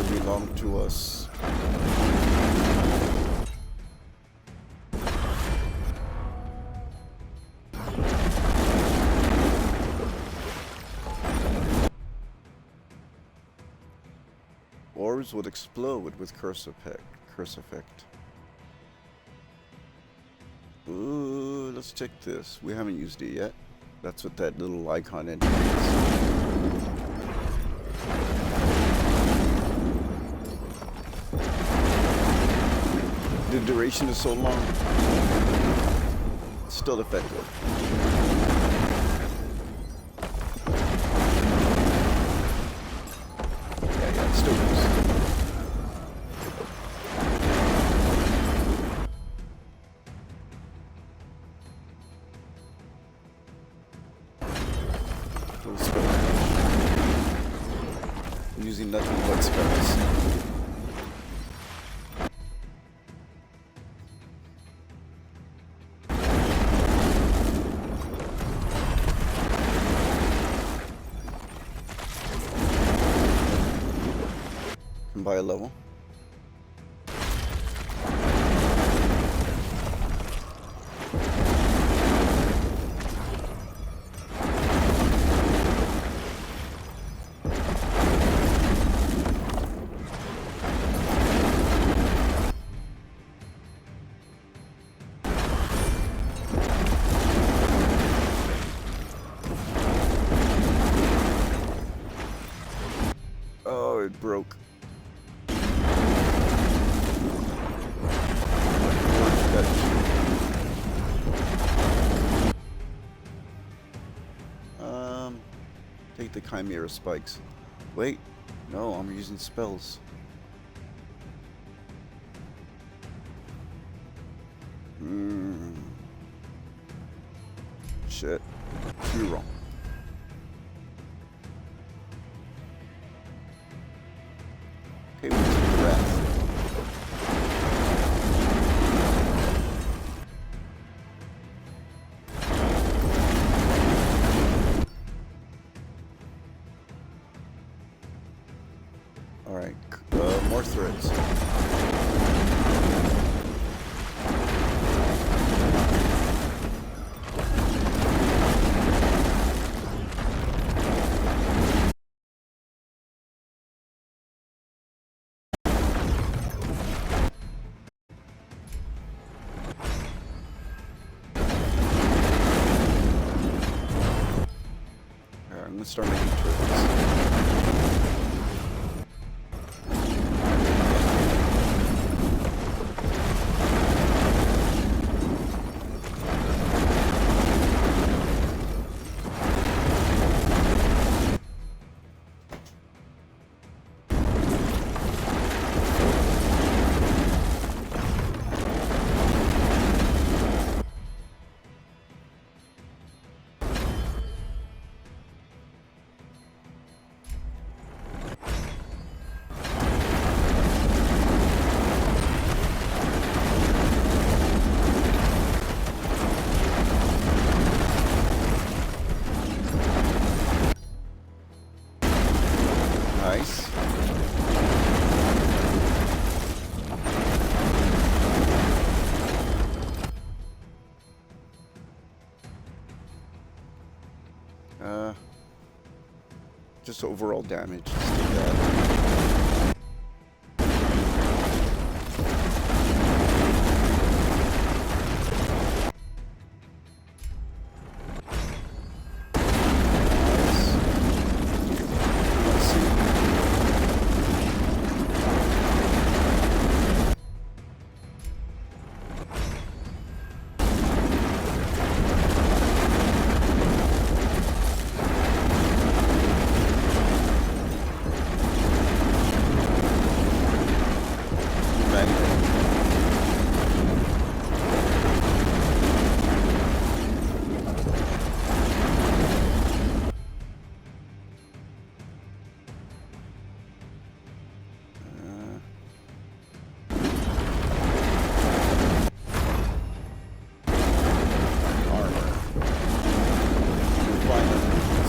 Belong to us. Orbs would explode with curse effect. Ooh, let's check this. We haven't used it yet. That's what that little icon indicates. The duration is so long. It's still effective. Yeah, it still is. Little spell. I'm using nothing but spells. By a level. Oh, it broke. Take the Chimera spikes. Wait, no, I'm using spells. Shit. You're wrong. Okay, we took the wrath. gonna start making turrets. Nice. Just overall damage. Let's do that. Let's see.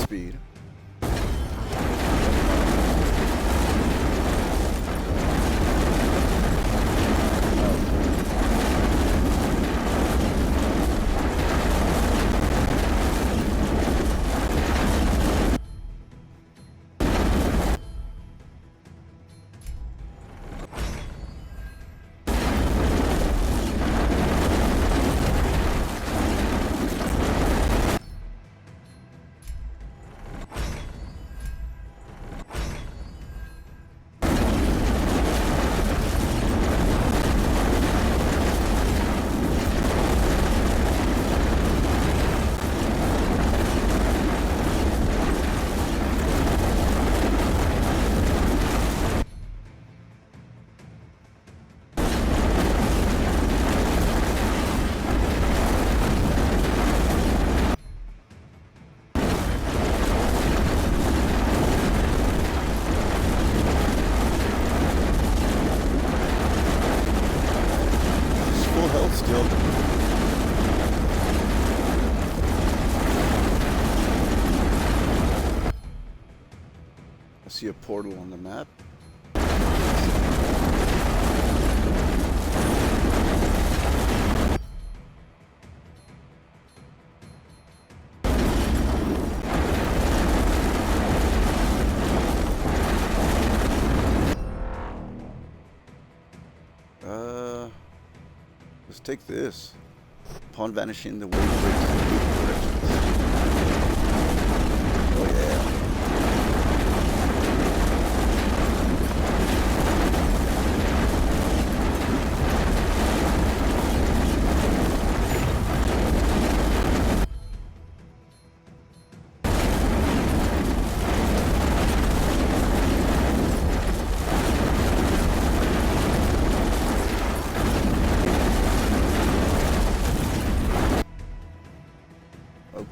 Speed. Full health still. I see a portal on the map. Let's take this. Upon vanishing, the wave breaks in different directions. Oh yeah.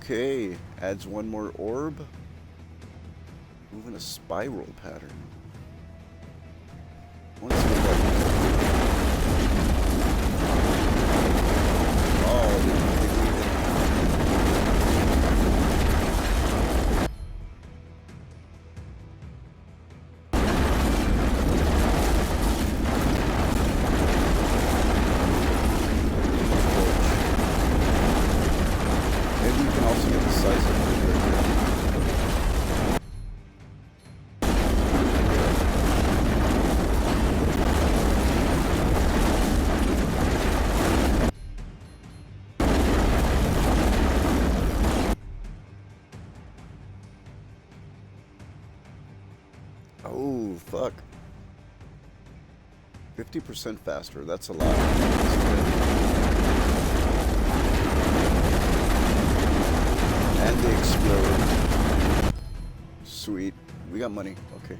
Okay, adds one more orb. Moving a spiral pattern. Let's see what that fuck. 50% faster. That's a lot. And they explode. Sweet. We got money. Okay.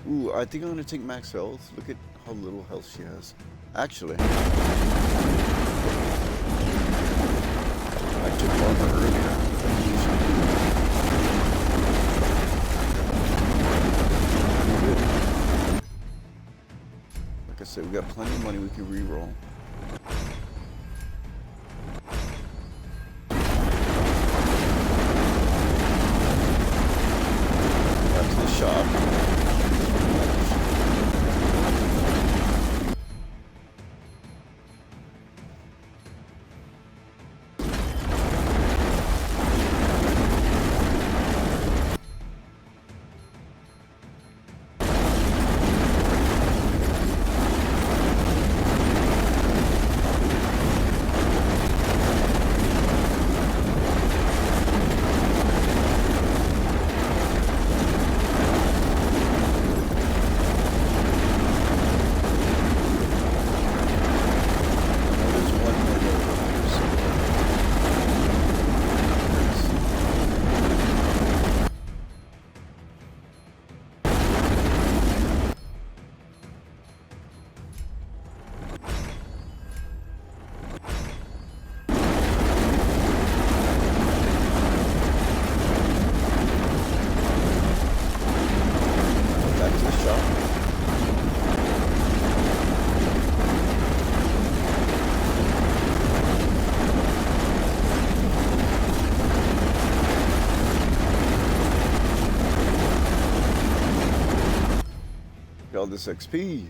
Ooh, I think I'm gonna take max health. Look at how little health she has. Actually, I took armor earlier. Like I said, we got plenty of money we can re-roll. Back to the shop. All this XP.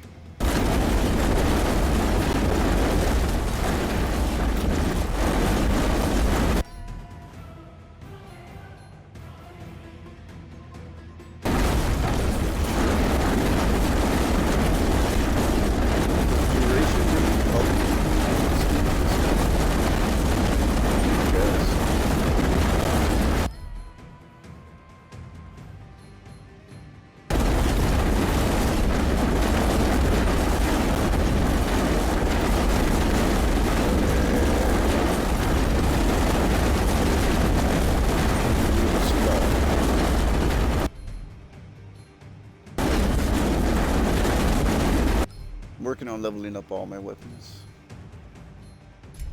Working on leveling up all my weapons.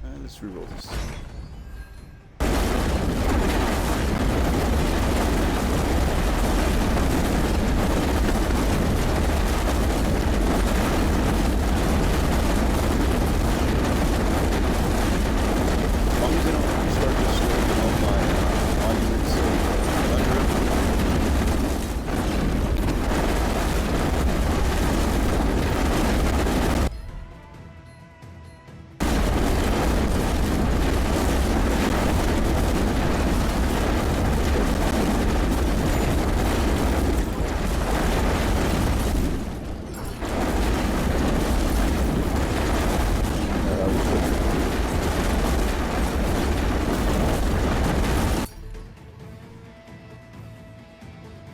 And let's reroll this.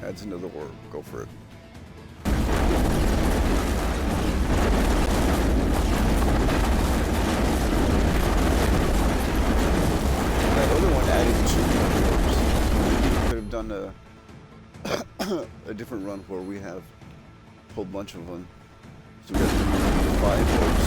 Adds another orb. Go for it. That other one added 2 orbs. Could have done a different run where we have a whole bunch of them. So we got 5 orbs.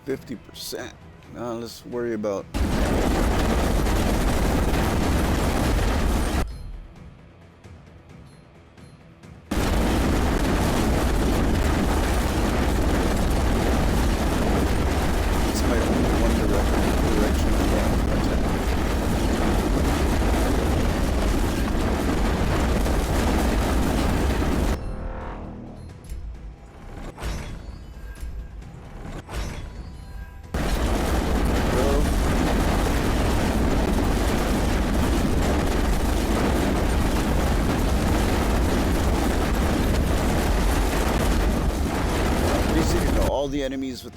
50%. Now let's worry about it's my only one direction of attack.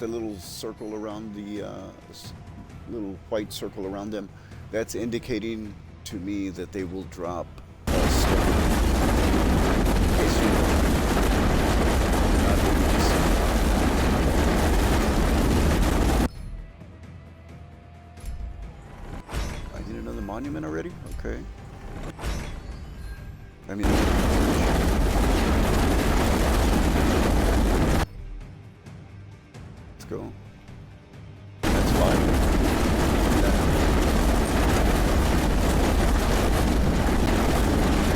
the little circle around the little white circle around them, that's indicating to me that they will drop a stone. I need another monument already? Okay. I mean, let's go. That's fine.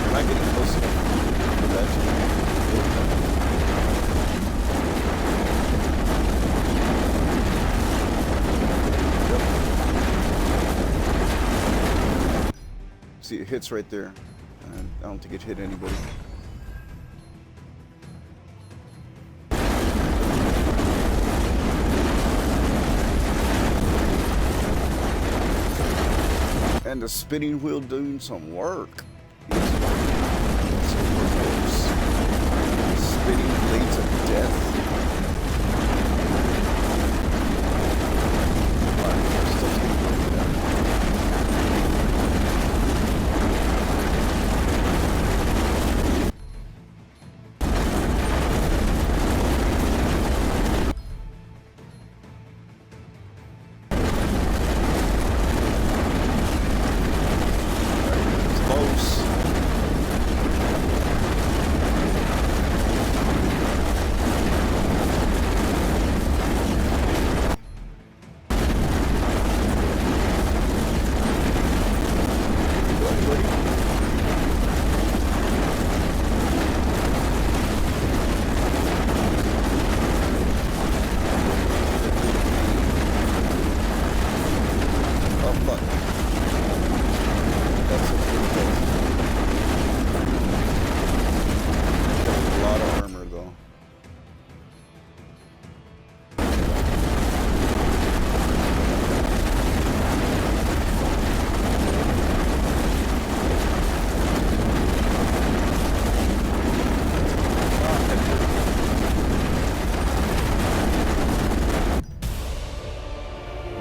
Am I getting close enough for that to Yep. See, it hits right there. And I don't think it hit anybody. And the spinning wheel doing some work. Spinning blades of death.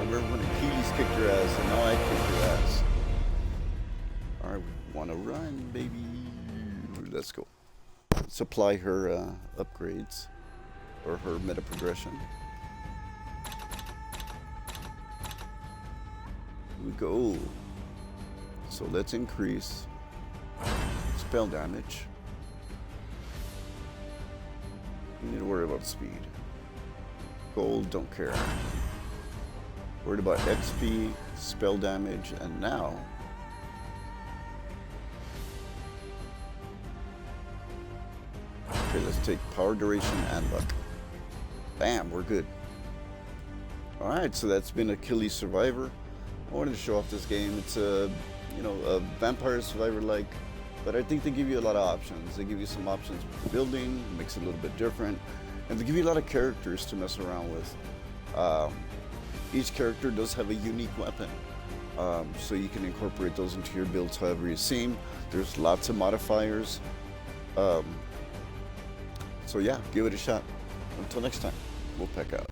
When Achilles kicked your ass, and now I kick your ass. Alright, we want to run, baby. Let's go. Supply her upgrades, or her meta progression. Here we go. So let's increase spell damage. You need to worry about speed. Gold, don't care. Worried about XP, spell damage, and now okay, let's take power duration and luck. Bam, we're good. Alright, so that's been Achilles Survivor. I wanted to show off this game. It's a a Vampire Survivor like, but I think they give you a lot of options. They give you some options for building, makes it a little bit different, and they give you a lot of characters to mess around with. Each character does have a unique weapon, so you can incorporate those into your builds however you seem. There's lots of modifiers, so yeah, give it a shot. Until next time, we'll peck out.